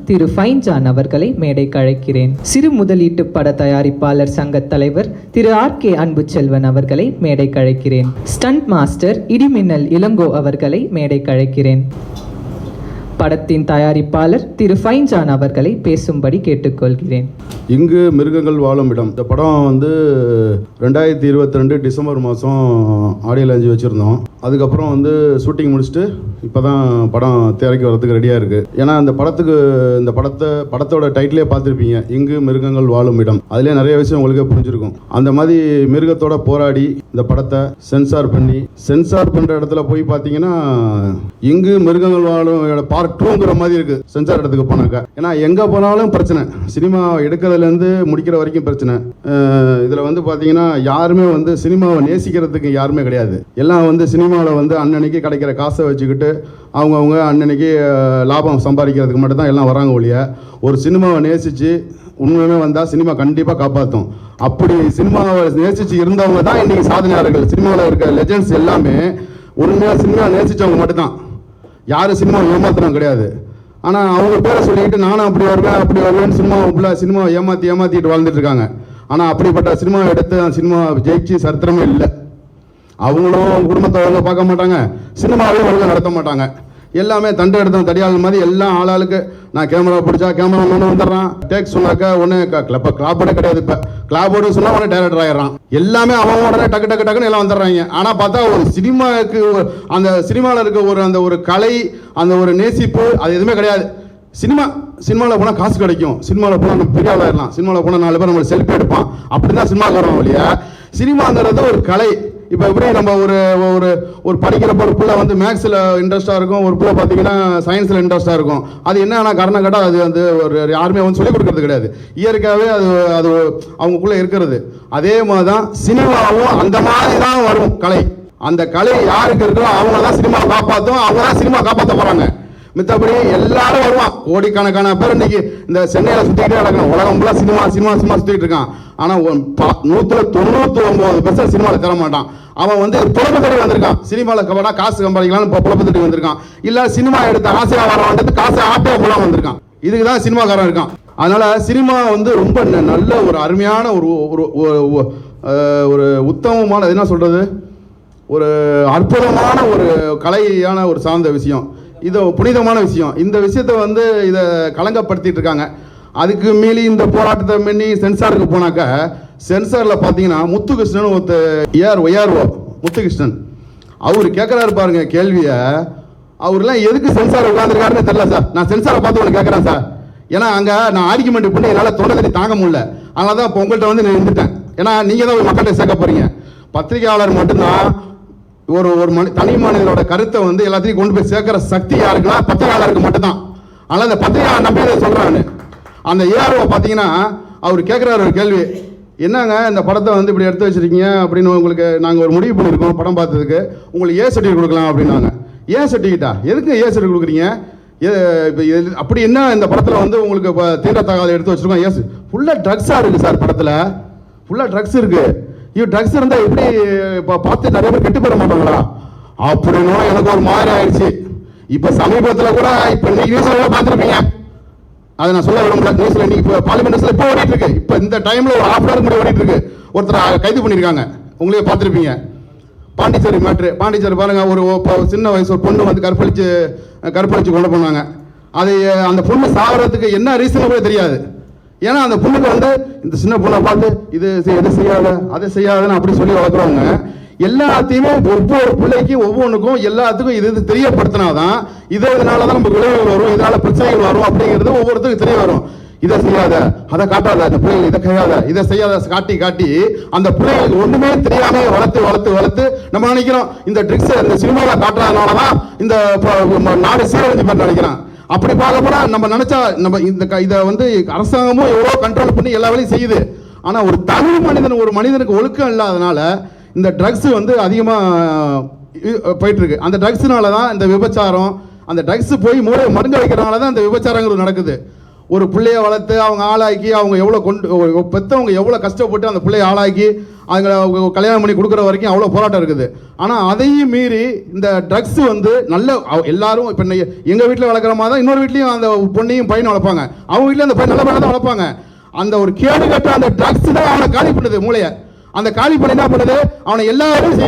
திரு ஃபைன்ஜான் அவர்களை மேடைக்கு அழைக்கிறேன். சிறு முதலீட்டு பட தயாரிப்பாளர் சங்க தலைவர் திரு RK அன்புச்செல்வன் அவர்களை மேடைக்கு அழைக்கிறேன். ஸ்டண்ட் மாஸ்டர் இடிமின்னல் இளங்கோ அவர்களை மேடைக்கு அழைக்கிறேன். படத்தின் தயாரிப்பாளர் திரு ஃபைன்ஜான் அவர்களை பேசும்படி கேட்டுக்கொள்கிறேன். இங்கு மிருகங்கள் வாழும் இடம். இந்த படம் வந்து 2022 டிசம்பர் மாதம் ஆடியோ லான்ச் வச்சுருந்தோம். அதுக்கப்புறம் வந்து ஷூட்டிங் முடிச்சுட்டு இப்போ தான் படம் திரைக்கு வரதுக்கு ரெடியாக இருக்குது. ஏன்னா இந்த படத்தோட டைட்டிலே பார்த்துருப்பீங்க, இங்கு மிருகங்கள் வாழும் இடம். அதுலேயே நிறைய விஷயம் உங்களுக்கே புரிஞ்சிருக்கும். அந்த மாதிரி மிருகத்தோட போராடி இந்த படத்தை சென்சார் பண்ணுற இடத்துல போய் பார்த்தீங்கன்னா இங்கு மிருகங்கள் வாழும் பார்ட் 2ங்கிற மாதிரி இருக்குது சென்சார் இடத்துக்கு போனாக்கா. ஏன்னா எங்கே போனாலும் பிரச்சனை, சினிமா எடுக்கிறதுலேருந்து முடிக்கிற வரைக்கும் பிரச்சனை. இதில் வந்து பார்த்தீங்கன்னா யாருமே வந்து சினிமாவை நேசிக்கிறதுக்கு யாருமே கிடையாது. எல்லாம் வந்து சினிமாவில் வந்து அன்னன்னைக்கு கிடைக்கிற காசை வச்சுக்கிட்டு அவங்கவுங்க அன்னன்னைக்கு லாபம் சம்பாதிக்கிறதுக்கு மட்டும்தான் எல்லாம் வராங்க ஒழிய, ஒரு சினிமாவை நேசித்து உண்மையுமே வந்தால் சினிமா கண்டிப்பாக காப்பாற்றும். அப்படி சினிமாவை நேசித்து இருந்தவங்க தான் இன்றைக்கி சாதனையாளர்கள். சினிமாவில் இருக்க லெஜெண்ட்ஸ் எல்லாமே உண்மையாக சினிமா நேசித்தவங்க மட்டும்தான், யாரும் சினிமா ஏமாத்துறோம் கிடையாது. ஆனால் அவங்க பேரை சொல்லிக்கிட்டு நானும் அப்படி வருவேன் சினிமாவை ஏமாற்றிட்டு வாழ்ந்துட்டு இருக்காங்க. ஆனால் அப்படிப்பட்ட சினிமாவை எடுத்து சினிமா ஜெயிச்சு சரித்திரமே இல்லை. அவங்களும் குடும்பத்தை ஒழுங்காக பார்க்க மாட்டாங்க, சினிமாவையும் ஒழுங்காக நடத்த மாட்டாங்க. எல்லாமே தண்டை எடுத்தோம் தடியாள் மாதிரி எல்லாம் ஆளாளுக்கு நான் கேமரா பிடிச்சா கேமராமேன் வந்துடுறான், டேக் சொன்னாக்கா உடனே கிளாப்போட கிடையாது. இப்போ கிளாப்போடு சொன்னால் உடனே டைரக்டர் ஆயிடுறான். எல்லாமே அவன் உடனே டக்குன்னு எல்லாம் வந்துடுறாங்க. ஆனால் பார்த்தா ஒரு சினிமாவுக்கு அந்த சினிமாவில் இருக்க அந்த ஒரு கலை, அந்த ஒரு நேசிப்பு அது எதுவுமே கிடையாது. சினிமாவில் போனால் காசு கிடைக்கும், சினிமாவில் போனால் நம்ம பெரிய ஆளாயிடலாம், சினிமாவில் போனால் 4 பேர் நம்மளை செல்ஃபி எடுப்பான், அப்படி தான் சினிமாவுக்கு வரோம் இல்லையா. சினிமாங்கிறது ஒரு கலை. இப்போ எப்படி நம்ம ஒரு படிக்கிறப்ப ஒரு பிள்ளை வந்து மேக்ஸில் இன்ட்ரெஸ்ட்டாக இருக்கும், ஒரு பிள்ளை பார்த்தீங்கன்னா சயின்ஸில் இன்ட்ரெஸ்ட்டாக இருக்கும். அது என்ன காரணம் கேட்டால் அது வந்து ஒரு யாருமே வந்து சொல்லிக் கொடுக்கறது கிடையாது, இயற்கையாகவே அது அவங்களுக்குள்ளே இருக்கிறது. அதே மாதிரி தான் சினிமாவும் அந்த மாதிரி தான் வரும் கலை. அந்த கலை யாருக்கு இருக்கோ அவங்க தான் சினிமா காப்பாற்றும், அவங்க தான் சினிமா காப்பாற்ற போகிறாங்க. மித்தபடி எல்லாரும் வருவான், கோடிக்கணக்கான பேர் இன்னைக்கு இந்த சென்னையில் சுற்றிக்கிட்டே நடக்கணும். உலகம் ஃபுல்லாக சினிமா சுற்றிக்கிட்டு இருக்கான். ஆனால் 99% சினிமாவில் தர மாட்டான். அவன் வந்து புலப்பு தேடி வந்திருக்கான், சினிமாவில் கவனா காசு சம்பாதிக்கலாம்னு புலப்பு தேடி வந்திருக்கான். இல்லை சினிமா எடுத்த ஆசையாக வரவன்றது காசை ஆட்டையாக போலாம் வந்திருக்கான். இதுக்கு தான் சினிமாக்காரன் இருக்கான். அதனால சினிமா வந்து ரொம்ப நல்ல ஒரு அருமையான ஒரு உத்தமமான என்ன சொல்றது, ஒரு அற்புதமான ஒரு கலையான ஒரு சார்ந்த விஷயம். இது புனிதமான விஷயம். இந்த விஷயத்தை வந்து இதை களங்கப்படுத்திட்டு இருக்காங்க. அதுக்கு மீறி இந்த போராட்டத்தை மீறி சென்சாருக்கு போனாக்க, சென்சாரில் பார்த்தீங்கன்னா முத்துகிருஷ்ணன் ஒய்ஆர்ஓ முத்துகிருஷ்ணன் அவர் கேட்குறாரு பாருங்க கேள்வியை. அவர்லாம் எதுக்கு சென்சார் உட்காந்துருக்காருன்னு தெரியல சார். நான் சென்சாரை பார்த்து ஒன்று கேட்குறேன் சார். ஏன்னா அங்கே நான் ஆர்கியூமெண்ட் பண்ணி என்னால் தொண்டை தண்ணி தாங்க முடியல. அதனால தான் இப்போ உங்கள்கிட்ட வந்து நான் இருந்துட்டேன். ஏன்னா நீங்கள் தான் மக்கள்கிட்ட சேர்க்க போகிறீங்க. பத்திரிகையாளர் மட்டும்தான் ஒரு தனி மனிதனோட கருத்தை வந்து எல்லாத்தையும் கொண்டு போய் சேர்க்கிற சக்தி யாருக்குன்னா பத்திரிகையாளருக்கு மட்டும்தான். அதனால் அந்த பத்திரிகையாளர் நம்பி அதை சொல்கிறான்னு. அந்த ஏஆர்ஓ பார்த்தீங்கன்னா அவர் கேட்குறாரு ஒரு கேள்வி, என்னங்க இந்த படத்தை வந்து இப்படி எடுத்து வச்சிருக்கீங்க அப்படின்னு உங்களுக்கு நாங்கள் ஒரு முடிவு பண்ணியிருக்கோம் படம் பார்த்ததுக்கு, உங்களுக்கு ஏ சர்டிஃபிகேட் கொடுக்கலாம் அப்படின்னாங்க. ஏன் சர்டிஃபிகேட்டா, எதுக்கு ஏ சர்டிஃபிகேட் கொடுக்குறீங்க, இப்போ அப்படி என்ன இந்த படத்தில் வந்து உங்களுக்கு இப்போ தீவிரத்தகாத எடுத்து வச்சுருக்கோம். ஏஸ் ஃபுல்லாக ட்ரக்ஸாக இருக்குது சார், படத்தில் ஃபுல்லாக ட்ரக்ஸ் இருக்குது. ட்ரக்ஸ் இருந்தால் எப்படி இப்போ பார்த்து நிறைய பேர் கெட்டு போயிட மாட்டாங்களா அப்படின்னா எனக்கு ஒரு மாதிரி ஆயிடுச்சு. இப்போ சமீபத்தில் கூட இப்போ நியூஸ்ல பார்த்துருப்பீங்க, அதை நான் சொல்ல விட முடியாது. நியூஸ்ல இன்னைக்கு இப்போ பார்லிமெண்ட்ஸ்ல இப்போ ஓடிட்டு இருக்கு. இப்போ இந்த டைம்ல ஒரு ½ hour முன்னாடி ஓடிட்டு இருக்கு. ஒருத்தர் கைது பண்ணியிருக்காங்க, உங்களே பார்த்துருப்பீங்க. பாண்டிச்சேரி மேட்ரு. பாண்டிச்சேரி பாருங்க, ஒரு சின்ன வயசு ஒரு பொண்ணு வந்து கற்பழிச்சு கொண்டு போனாங்க. அது அந்த பொண்ணு சாகிறதுக்கு என்ன ரீசன் கூட தெரியாது. ஏன்னா அந்த பொண்ணுக்கு வந்து இந்த சின்ன பொண்ணை பார்த்து இது எது செய்யாத அதை செய்யாதுன்னு அப்படி சொல்லி வளர்க்குறவங்க எல்லாத்தையுமே ஒவ்வொரு பிள்ளைக்கும் ஒவ்வொன்றுக்கும் எல்லாத்துக்கும் இது தெரியப்படுத்தினாதான் இதனாலதான் நம்ம விளைவுகள் வரும், இதனால பிரச்சனைகள் வரும் அப்படிங்கிறது ஒவ்வொருத்தருக்கும் தெரிய வரும். இதை செய்யாத அதை காட்டாத, அந்த பிள்ளைகள் இதை கையாத இதை செய்யாத காட்டி அந்த பிள்ளைகளுக்கு ஒண்ணுமே தெரியாம வளர்த்து நம்ம நினைக்கிறோம் இந்த ட்ரிக்ஸ் இந்த சினிமாவில் காட்டுறதுனாலதான் இந்த நாடு சீரழிஞ்சு பண்ண நினைக்கிறோம். அப்படி பார்க்க போனா நம்ம நினைச்சா நம்ம இதை வந்து அரசாங்கமும் எவ்வளோ கண்ட்ரோல் பண்ணி எல்லா வேலையும் செய்யுது. ஆனா ஒரு தனி ஒரு மனிதனுக்கு ஒழுக்கம் இல்லாதனால இந்த ட்ரக்ஸ் வந்து அதிகமாக போயிட்டு இருக்கு. அந்த ட்ரக்ஸ்னால தான் இந்த விபச்சாரம், அந்த ட்ரக்ஸ் போய் மருங்க வைக்கிறதுனால தான் இந்த விபச்சாரங்கள் நடக்குது. ஒரு பிள்ளைய வளர்த்து அவங்க ஆளாக்கி அவங்க எவ்வளோ பெற்றவங்க எவ்வளோ கஷ்டப்பட்டு அந்த பிள்ளைய ஆளாக்கி அவங்க கல்யாணம் பண்ணி கொடுக்குற வரைக்கும் அவ்வளோ போராட்டம் இருக்குது. ஆனால் அதையும் மீறி இந்த ட்ரக்ஸ் வந்து எல்லாரும் இப்போ எங்கள் வீட்டில் வளர்க்குற மாதிரி தான் இன்னொரு வீட்லேயும் அந்த பொண்ணையும் பையனை வளர்ப்பாங்க. அவங்க வீட்டில் அந்த பையன் நல்ல பையனை தான் வளர்ப்பாங்க. அந்த ஒரு கேடு கட்ட அந்த ட்ரக்ஸ் தான் அவனை காலி பண்ணுது மூளையை. அந்த காலி பண்ணி என்ன பண்ணுது, அவனை எல்லாரும்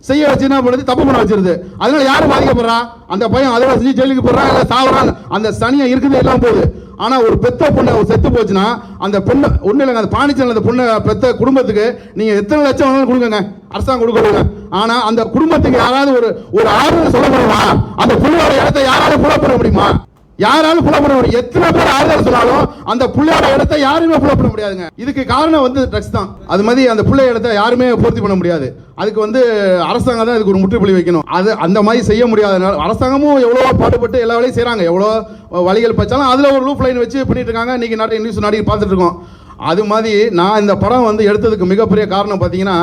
செய்ய வச்சு என்ன பண்ணுது, தப்பு பண்ண வச்சிருது. அதனால யாரும் பாதிக்கப்படுறான், அந்த பையன் அதோட செஞ்சு ஜெயிலுக்கு போடுறான், இல்லை சாவுறான், அந்த சனியா இருக்குது எல்லாம் போகுது. ஆனா ஒரு பெத்த பொண்ணை செத்து போச்சுன்னா அந்த பொண்ணு ஒண்ணு இல்லைங்க, அந்த பாண்டிச்சேரியில் அந்த பொண்ணை பெத்த குடும்பத்துக்கு நீங்க எத்தனை லட்சம் வேணாலும் கொடுங்க, அரசாங்கம் கொடுக்க. ஆனா அந்த குடும்பத்துக்கு யாராவது ஒரு ஆறுதல் சொல்ல முடியுமா? அந்த புள்ளையோட இடத்தை யாராலும் புல பண்ண முடியுமா? யாராலும் புல பண்ண முடியும்? எத்தனை பேர் ஆறுதல் சொன்னாலும் அந்த புள்ளையோட இடத்தை யாருமே புல பண்ண முடியாதுங்க. இதுக்கு காரணம் வந்து ட்ரக்ஸ் தான். அது மாதிரி அந்த புள்ளைய இடத்தை யாருமே பூர்த்தி பண்ண முடியாது. அதுக்கு வந்து அரசாங்கம் தான் இதுக்கு ஒரு முற்றுப்புள்ளி வைக்கணும். அது அந்த மாதிரி செய்ய முடியாதனால அரசாங்கமும் எவ்வளோ பாடுபட்டு எல்லா வேலையும் செய்கிறாங்க. எவ்வளோ வழிகள் பச்சாலும் அதில் ஒரு லூப் லைன் வச்சு பண்ணிட்டு இருக்காங்க. இன்னைக்கு நாட்டை நியூஸ் நாடி பார்த்துட்டு இருக்கோம். அது மாதிரி நான் இந்த படம் வந்து எடுத்ததுக்கு மிகப்பெரிய காரணம் பார்த்தீங்கன்னா,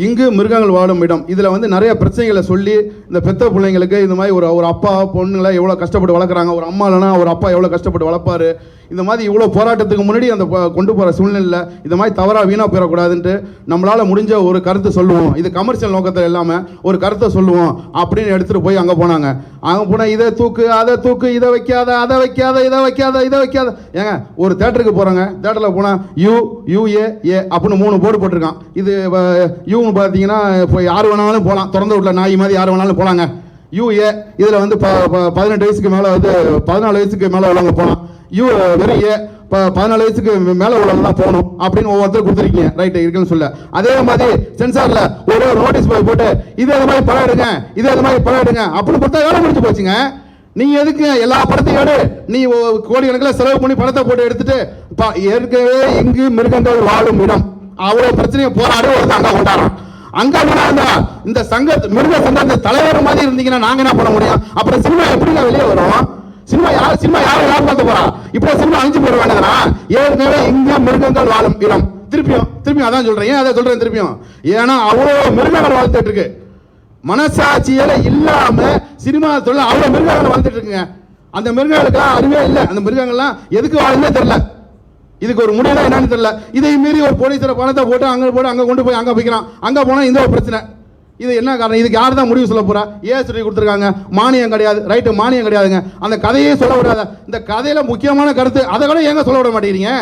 இங்கு மிருகங்கள் வாழும் இடம். இதில் வந்து நிறைய பிரச்சனைகளை சொல்லி இந்த பெத்த பிள்ளைங்களுக்கு இந்த மாதிரி ஒரு அப்பா பொண்ணுங்களை எவ்வளோ கஷ்டப்பட்டு வளர்க்குறாங்க, ஒரு அம்மா இல்லைனா ஒரு அப்பா எவ்வளோ கஷ்டப்பட்டு வளர்ப்பாரு, இந்த மாதிரி இவ்வளோ போராட்டத்துக்கு முன்னாடி அந்த கொண்டு போகிற சூழ்நிலையில் இந்த மாதிரி தவறாக வீணாக போயிடக்கூடாதுன்ட்டு நம்மளால் முடிஞ்ச ஒரு கருத்து சொல்லுவோம். இது கமர்ஷியல் நோக்கத்தில் இல்லாமல் ஒரு கருத்தை சொல்லுவோம் அப்படின்னு எடுத்துகிட்டு போய் அங்கே போனாங்க. அங்கே போனால் இதை தூக்கு, அதை தூக்கு, இதை வைக்காத, அதை வைக்காத, இதை வைக்காத, இதை வைக்காத. ஏங்க ஒரு தேட்டருக்கு போகிறாங்க, தேட்டரில் போனால் UAA அப்படின்னு 3 போர்டு போட்டிருக்கான். இது யூன்னு பார்த்தீங்கன்னா இப்போ யார் வேணாலும் போகலாம், திறந்த வீட்டில் நாய் மாதிரி யார் வேணாலும் போகலாங்க. UA இதில் வந்து 18 வயசுக்கு மேலே வந்து 14 வயசுக்கு மேலே உள்ளவங்க போகலாம். வெறும் 14 வயசுக்கு மேலே உள்ளவங்க தான் போகணும் அப்படின்னு ஒவ்வொருத்தரும் கொடுத்துருக்கீங்க. ரைட்டு இருக்குன்னு சொல்ல. அதே மாதிரி சென்சாரில் ஒரு நோட்டீஸ் போட்டு இது அது மாதிரி படம் எடுங்க, இது அது மாதிரி படம் எடுங்க அப்படின்னு கொடுத்தா வேலை முடிச்சு போச்சுங்க. நீங்க எதுக்கு எல்லா படத்தையும் எடு, நீ கோடிக்கணக்கில் செலவு பண்ணி படத்தை போட்டு எடுத்துட்டு ஏற்கனவே இங்கு மிருகங்கள் வாழும் இடம் அவ்வளோ பிரச்சனையை போராடி ஒரு அங்கே கொண்டாடுறோம். அங்க இந்த மிருக சங்கத்த தலைவர் மாதிரி இருந்தீங்கன்னா நாங்க என்ன பண்ண முடியும்? அப்புறம் சினிமா எப்படிங்க வெளியே வரும்? சினிமா யாரும் பார்த்து போறா? இப்ப சினிமா அழிஞ்சு போட வேண்டியதுனா? ஏற்கனவே இங்க மிருகங்கள் வாழும் இடம். திருப்பியும் அதான் சொல்றேன். ஏன் அதை சொல்றேன் திருப்பியும்? ஏன்னா அவ்வளவு மிருகங்கள் வாழ்த்துட்டு இருக்கு. மனசாட்சியில இல்லாம சினிமா தொழில் அவ்வளவு மிருகங்கள் வாழ்ந்துட்டு இருக்குங்க. அந்த மிருகங்களுக்கு அறிவே இல்லை. அந்த மிருகங்கள்லாம் எதுக்கு வாழுமே தெரியல. இதுக்கு ஒரு முடிவு என்னன்னு தெரியல. இதை மீறி ஒரு போலீஸரை பணத்தை போட்டு அங்கே கொண்டு போய் அங்கே வைக்கிறான். அங்கே போனால் இந்த ஒரு பிரச்சனை. இது என்ன காரணம்? இதுக்கு யார் தான் முடிவு சொல்ல போறா? சொல்லி கொடுத்துருக்காங்க, மானியம் கிடையாது. ரைட்டு, மானியம் கிடையாதுங்க. அந்த கதையே சொல்ல விடாத. இந்த கதையில முக்கியமான கருத்து அதை கூட ஏங்க சொல்ல விட மாட்டேங்கிறீங்க?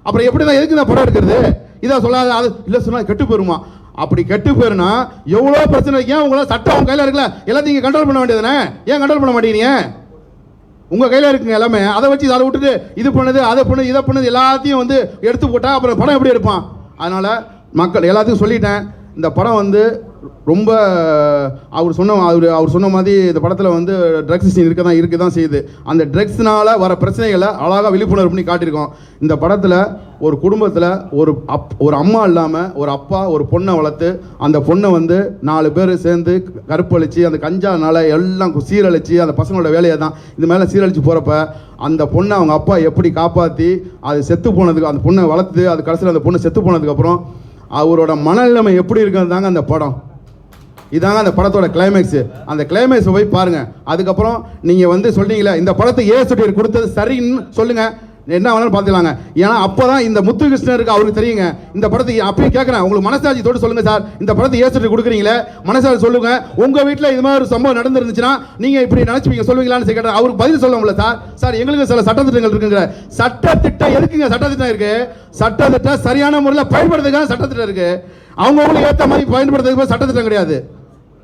அப்புறம் எப்படி தான் எதுக்கு இந்த படம் எடுக்கிறது? இதை சொல்லாத, அது இல்லை சொன்னா கெட்டு போயிருமா? அப்படி கெட்டு போயிருனா எவ்வளோ பிரச்சனை. ஏன் உங்களால் சட்டம் உங்க கையில் இருக்குல்ல, எல்லாத்தையும் கண்ட்ரோல் பண்ண வேண்டியதுதானே? ஏன் கண்ட்ரோல் பண்ண மாட்டேங்கிறீங்க? உங்க கையில் இருக்குங்க எல்லாமே. அதை வச்சு அதை விட்டுட்டு இது பண்ணுது, அதை பண்ணுது, இதை பண்ணுது எல்லாத்தையும் வந்து எடுத்து போட்டால் அப்புறம் படம் எப்படி எடுப்பான்? அதனால மக்கள் எல்லாத்தையும் சொல்லிட்டேன். இந்த படம் வந்து ரொம்ப அவர் சொன்ன மாதிரி இந்த படத்தில் வந்து ட்ரக்ஸ் சீன் இருக்க தான் செய்யுது. அந்த ட்ரக்ஸ்னால வர பிரச்சனைகளை அழகாக விழிப்புணர்வு பண்ணி காட்டியிருக்கோம். இந்த படத்தில் ஒரு குடும்பத்தில் ஒரு அம்மா இல்லாமல் ஒரு அப்பா ஒரு பொண்ணை வளர்த்து அந்த பொண்ணை வந்து 4 பேர் சேர்ந்து கருப்பழிச்சு அந்த கஞ்சானால எல்லாம் சீரழிச்சு அந்த பசங்களோட வேலையை தான் இந்த மேலே சீரழிச்சு போகிறப்ப அந்த பொண்ணை அவங்க அப்பா எப்படி காப்பாற்றி அது செத்து போனதுக்கு அந்த பொண்ணை வளர்த்து அது கடைசியில் அந்த பொண்ணு செத்து போனதுக்கப்புறம் அவரோட மனநிலைமை எப்படி இருக்குன்னு தாங்க அந்த படம். இதாங்க அந்த படத்தோட கிளைமேக்ஸ். அந்த கிளைமேக்ஸ் போய் பாருங்க. அதுக்கப்புறம் நீங்க வந்து சொல்றீங்களா இந்த படத்துக்கு ஏ கொடுத்தது சரின்னு சொல்லுங்க, என்ன வேணாலும் பார்த்துக்கலாங்க. ஏன்னா அப்போதான் இந்த முத்துகிருஷ்ணருக்கு அவருக்கு தெரியுங்க. இந்த படத்துக்கு அப்படியே கேட்குறேன், உங்களுக்கு மனசாட்சி தொட்டு சொல்லுங்க சார், இந்த படத்துக்கு ஏ கொடுக்குறீங்களே மனசாட்சி சொல்லுங்க. உங்க வீட்டில் இது மாதிரி ஒரு சம்பவம் நடந்துருந்துச்சுன்னா நீங்க இப்படி நினைச்சுப்பீங்க சொல்லுவீங்களான்னு கேட்குறேன். அவருக்கு பதில் சொல்லுவோம்ல சார் எங்களுக்கு சில சட்டத்திட்டங்கள் இருக்குங்க. சட்டத்திட்டம் எதுக்குங்க? சட்டத்திட்டம் இருக்கு. சட்டத்திட்டம் சரியான முறையில் பயன்படுத்துக்காக சட்டத்திட்டம் இருக்கு. அவங்களுக்கு ஏற்ற மாதிரி பயன்படுத்துறதுக்கு சட்டத்திட்டம் கிடையாது.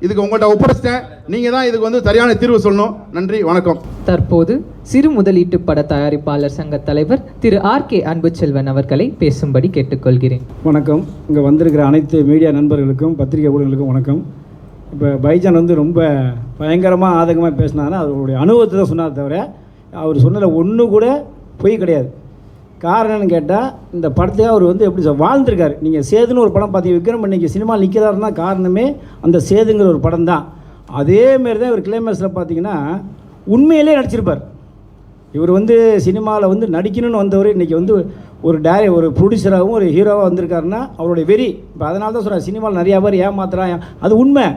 இதுக்கு உங்கள்கிட்ட ஒப்படைச்சிட்டேன். நீங்கள் தான் இதுக்கு வந்து சரியான தீர்வு சொல்லணும். நன்றி, வணக்கம். தற்போது சிறு முதலீட்டு பட தயாரிப்பாளர் சங்க தலைவர் திரு RK அன்புச்செல்வன் அவர்களை பேசும்படி கேட்டுக்கொள்கிறேன். வணக்கம். இங்கே வந்திருக்கிற அனைத்து மீடியா நண்பர்களுக்கும் பத்திரிகை ஊழியர்களுக்கும் வணக்கம். இப்போ பைஜான் வந்து ரொம்ப பயங்கரமாக ஆதங்கமாக பேசினாருன்னா அவருடைய அனுபவத்தை தான் சொன்னார் தவிர அவர் சொன்னதில் ஒன்று கூட பொய் கிடையாது. காரணம்னு கேட்டால் இந்த படத்தை அவர் வந்து எப்படி வாழ்ந்திருக்காரு. நீங்கள் சேதுன்னு ஒரு படம் பார்த்து விக்ரம் இன்றைக்கி சினிமா நிற்கிறாருன்னா காரணமே அந்த சேதுங்கிற ஒரு படம் தான். அதேமாரி தான் இவர் கிளைமேக்ஸில் பார்த்தீங்கன்னா உண்மையிலே நடிச்சிருப்பார். இவர் வந்து சினிமாவில் வந்து நடிக்கணும்னு வந்தவர் இன்றைக்கி வந்து ஒரு ப்ரொடியூசராகவும் ஒரு ஹீரோவாக வந்திருக்காருன்னா அவருடைய வெறி. இப்போ அதனால தான் சொல்கிறேன், சினிமாவில் நிறையா பேர் ஏமாத்துறான். அது உண்மை.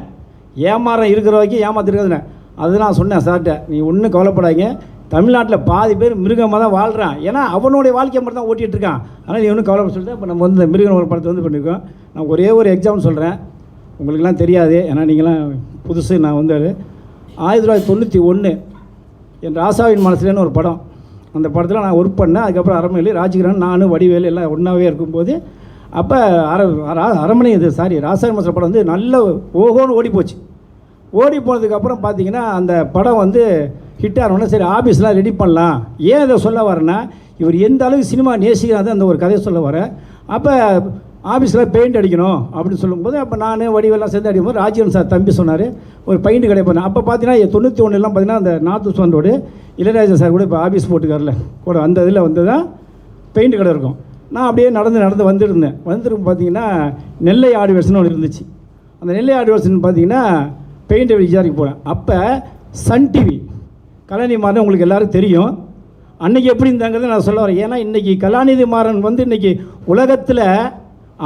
ஏமாறம் இருக்கிற வரைக்கும் ஏமாத்திருக்கிறதுனே. அது நான் சொன்னேன் சார்கிட்ட, நீ ஒன்றும் கவலைப்படாதீங்க, தமிழ்நாட்டில் பாதி பேர் மிருகமாக தான் வாழ்கிறான். ஏன்னா அவனுடைய வாழ்க்கையை மட்டும் தான் ஓட்டிகிட்டு இருக்கான். ஆனால் இவனும் கவலைப்பட சொல்லிட்டு இப்போ நம்ம வந்து இந்த மிருகம் ஒரு படத்தை வந்து பண்ணியிருக்கோம். நான் ஒரே ஒரு எக்ஸாம்பிள் சொல்கிறேன், உங்களுக்கெல்லாம் தெரியாது, ஏன்னா நீங்களாம் புதுசு. நான் வந்து 1991 என் ராசாவின் மனசுலேன்னு ஒரு படம், அந்த படத்தில் நான் ஒர்க் பண்ணேன். அதுக்கப்புறம் அரண்மனையில் ராஜகிரண், நான், வடிவேலு எல்லாம் ஒன்றாவே இருக்கும்போது அப்போ அரண்மனை ராசாவின் மனசில் படம் வந்து நல்ல ஓகோன்னு ஓடி போச்சு. ஓடி போனதுக்கப்புறம் பார்த்தீங்கன்னா அந்த படம் வந்து ஹிட் ஆனோடனே சரி ஆஃபீஸ்லாம் ரெடி பண்ணலாம். ஏன் இதை சொல்ல வரேன்னா, இவர் எந்த அளவுக்கு சினிமா நேசிக்கிறாங்க அந்த ஒரு கதையை சொல்ல வரேன். அப்போ ஆஃபீஸில் பெயிண்ட் அடிக்கணும் அப்படின்னு சொல்லும்போது அப்போ நான் வடிவெல்லாம் சேர்ந்து அடிக்கும்போது ராஜீவன் சார் தம்பி சொன்னார் ஒரு பெயிண்ட் கடை பண்ணேன். அப்போ பார்த்தீங்கன்னா 91 பார்த்தீங்கன்னா அந்த north Usman road Ilaiyaraaja sir கூட இப்போ ஆஃபீஸ் போட்டுக்காரில் கூட அந்த இதில் வந்து தான் பெயிண்ட் கடை இருக்கும். நான் அப்படியே நடந்து வந்துருந்தேன். வந்துருக்கும் பார்த்தீங்கன்னா நெல்லை ஆடிவர்ஸ்னு ஒன்று இருந்துச்சு. அந்த நெல்லை ஆடிவர்ஸ்னு பார்த்தீங்கன்னா பெயிண்ட் விசாரிக்க போகிறேன். அப்போ சன் டிவி கலாநிதி மாறன் உங்களுக்கு எல்லோரும் தெரியும். அன்றைக்கி எப்படி இருந்தாங்கிறத நான் சொல்ல வரேன். ஏன்னா இன்றைக்கி கலாநிதி மாறன் வந்து இன்றைக்கி உலகத்தில்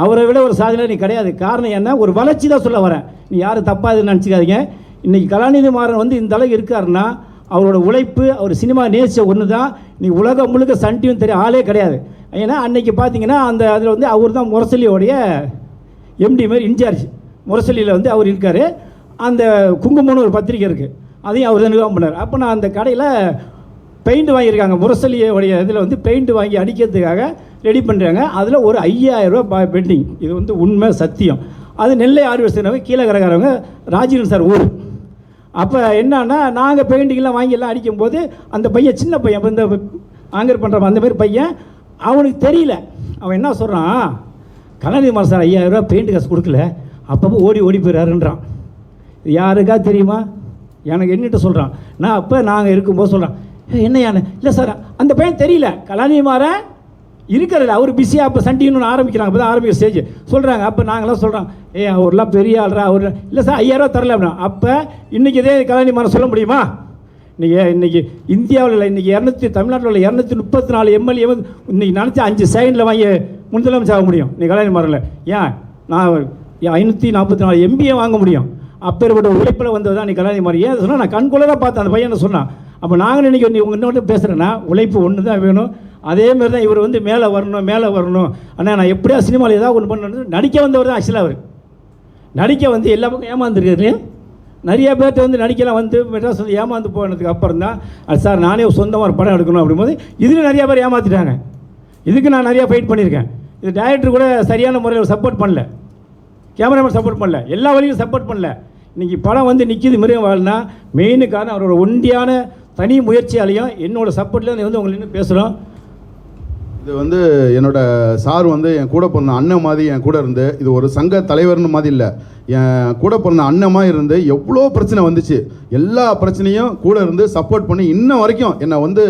அவரை விட ஒரு சாதனை நீ கிடையாது. காரணம் என்ன, ஒரு வளர்ச்சி தான் சொல்ல வரேன். நீ யாரும் தப்பாக இது நினச்சிக்காதீங்க. இன்றைக்கி கலாநிதி மாறன் வந்து இந்த அளவுக்கு இருக்காருன்னா அவரோட உழைப்பு, அவர் சினிமா நேசித்த ஒன்று தான். நீ உலகம் முழுக்க சன் டிவின்னு தெரிய ஆளே கிடையாது. ஏன்னா அன்றைக்கி பார்த்தீங்கன்னா அந்த அதில் வந்து அவர் தான் முரசொலியோடைய எம்டி மாதிரி இன்சார்ஜ். முரசொலியில் வந்து அவர் இருக்கார். அந்த குங்குமம்னு ஒரு பத்திரிக்கை இருக்குது, அதையும் அவர் தான் நிர்வாகம் பண்ணார். அப்போ நான் அந்த கடையில் பெயிண்ட் வாங்கியிருக்காங்க, முரசொலியோடைய இதில் வந்து பெயிண்ட் வாங்கி அடிக்கிறதுக்காக ரெடி பண்ணுறாங்க. அதில் ஒரு 5000 ரூபா பெண்டிங். இது வந்து உண்மை சத்தியம். அது நெல்லை ஆர்வசனவங்க கீழே கிடக்கிறவங்க ராஜீவன் சார் ஊர். அப்போ என்னன்னா நாங்கள் பெயிண்டிங்கெல்லாம் வாங்கி எல்லாம் அடிக்கும்போது அந்த பையன் சின்ன பையன் இப்போ இந்த ஆங்கர் பண்ணுற அந்த மாதிரி பையன் அவனுக்கு தெரியல. அவன் என்ன சொல்கிறான், கலாநிதி மாறன் சார் 5000 ரூபா பெயிண்ட் காசு கொடுக்கல, அப்பப்போ ஓடி போயிடாருன்றான். யாருக்கா தெரியுமா? எனக்கு என்னட்டு சொல்கிறான். நான் அப்போ நாங்கள் இருக்கும்போது சொல்கிறான், என்ன யானை இல்லை சார் அந்த பையன் தெரியல, கலாநிதி மாறன் இருக்கிறதில்ல, அவர் பிஸியாக அப்போ சண்டின்னு ஆரம்பிக்கிறாங்க. அப்போ தான் ஆரம்பிக்கிற ஸ்டேஜ் சொல்கிறாங்க. அப்போ நாங்களாம் சொல்கிறோம், அவர்லாம் பெரிய ஆள்ரா, அவர் இல்லை சார் 5000 ரூபா தரல அப்படின்னா. அப்போ இன்றைக்கி இதே கலாநிதி மாறன் சொல்ல முடியுமா? இன்றைக்கி இந்தியாவில் இல்லை, இன்றைக்கி தமிழ்நாட்டில் உள்ள 234 எம்எல்ஏ இன்றைக்கி நினச்சி 5 செகண்டில் வாங்கி முதலமைச்சர் ஆக முடியும். நீ கலாநிதி மாறனில் ஏன் நான் 544 எம்பியை வாங்க முடியும். அப்பேற்பட்ட உழைப்பில் வந்தது தான் நீ கலாநிதி மாறன். ஏன் சொன்னால் நான் கண்கொள்ளதான் பார்த்தேன் அந்த பையனை சொன்னான். அப்போ நாங்கள் இன்றைக்கி நீ உங்கள் இன்னொன்று பேசுகிறேன்னா உழைப்பு ஒன்று தான் வேணும். அதேமாரி தான் இவர் வந்து மேலே வரணும். ஆனால் நான் எப்படியா சினிமாவில் ஏதாவது ஒன்று பண்ணணும். நடிக்க வந்தவர் தான் ஆக்சுவலாக அவர். நடிக்க வந்து எல்லா பக்கம் ஏமாந்துருக்காரு. நிறைய பேர்கிட்ட வந்து நடிக்கலாம் வந்து மெட்ராஸ் வந்து ஏமாந்து போனதுக்கு அப்புறம் தான் அது சார் நானே சொந்தமாக ஒரு படம் எடுக்கணும் அப்படிங்கும்போது இதுக்கு நிறையா பேர் ஏமாற்றிட்டாங்க. இதுக்கு நான் நிறையா ஃபைட் பண்ணியிருக்கேன். இது டைரக்டர் கூட சரியான முறையில் சப்போர்ட் பண்ணல, கேமராமேன் சப்போர்ட் பண்ணல, எல்லா வழியும் சப்போர்ட் பண்ணல. இன்றைக்கி படம் வந்து நிற்கிது மிருகம் வாழ்னா மெயினு காரணம் அவரோட ஒண்டியான தனி முயற்சியாலையும் என்னோட சப்போர்ட்லேருந்து வந்து உங்களுக்கு இன்னும் பேசுகிறோம். இது வந்து என்னோட சார் வந்து என் கூட பிறந்த அண்ணன் மாதிரி என் கூட இருந்து, இது ஒரு சங்க தலைவர்னு மாதிரி இல்லை, என் கூட பிறந்த அண்ணமாக இருந்து எவ்வளோ பிரச்சனை வந்துச்சு, எல்லா பிரச்சனையும் கூட இருந்து சப்போர்ட் பண்ணி இன்ன வரைக்கும் என்னை வந்து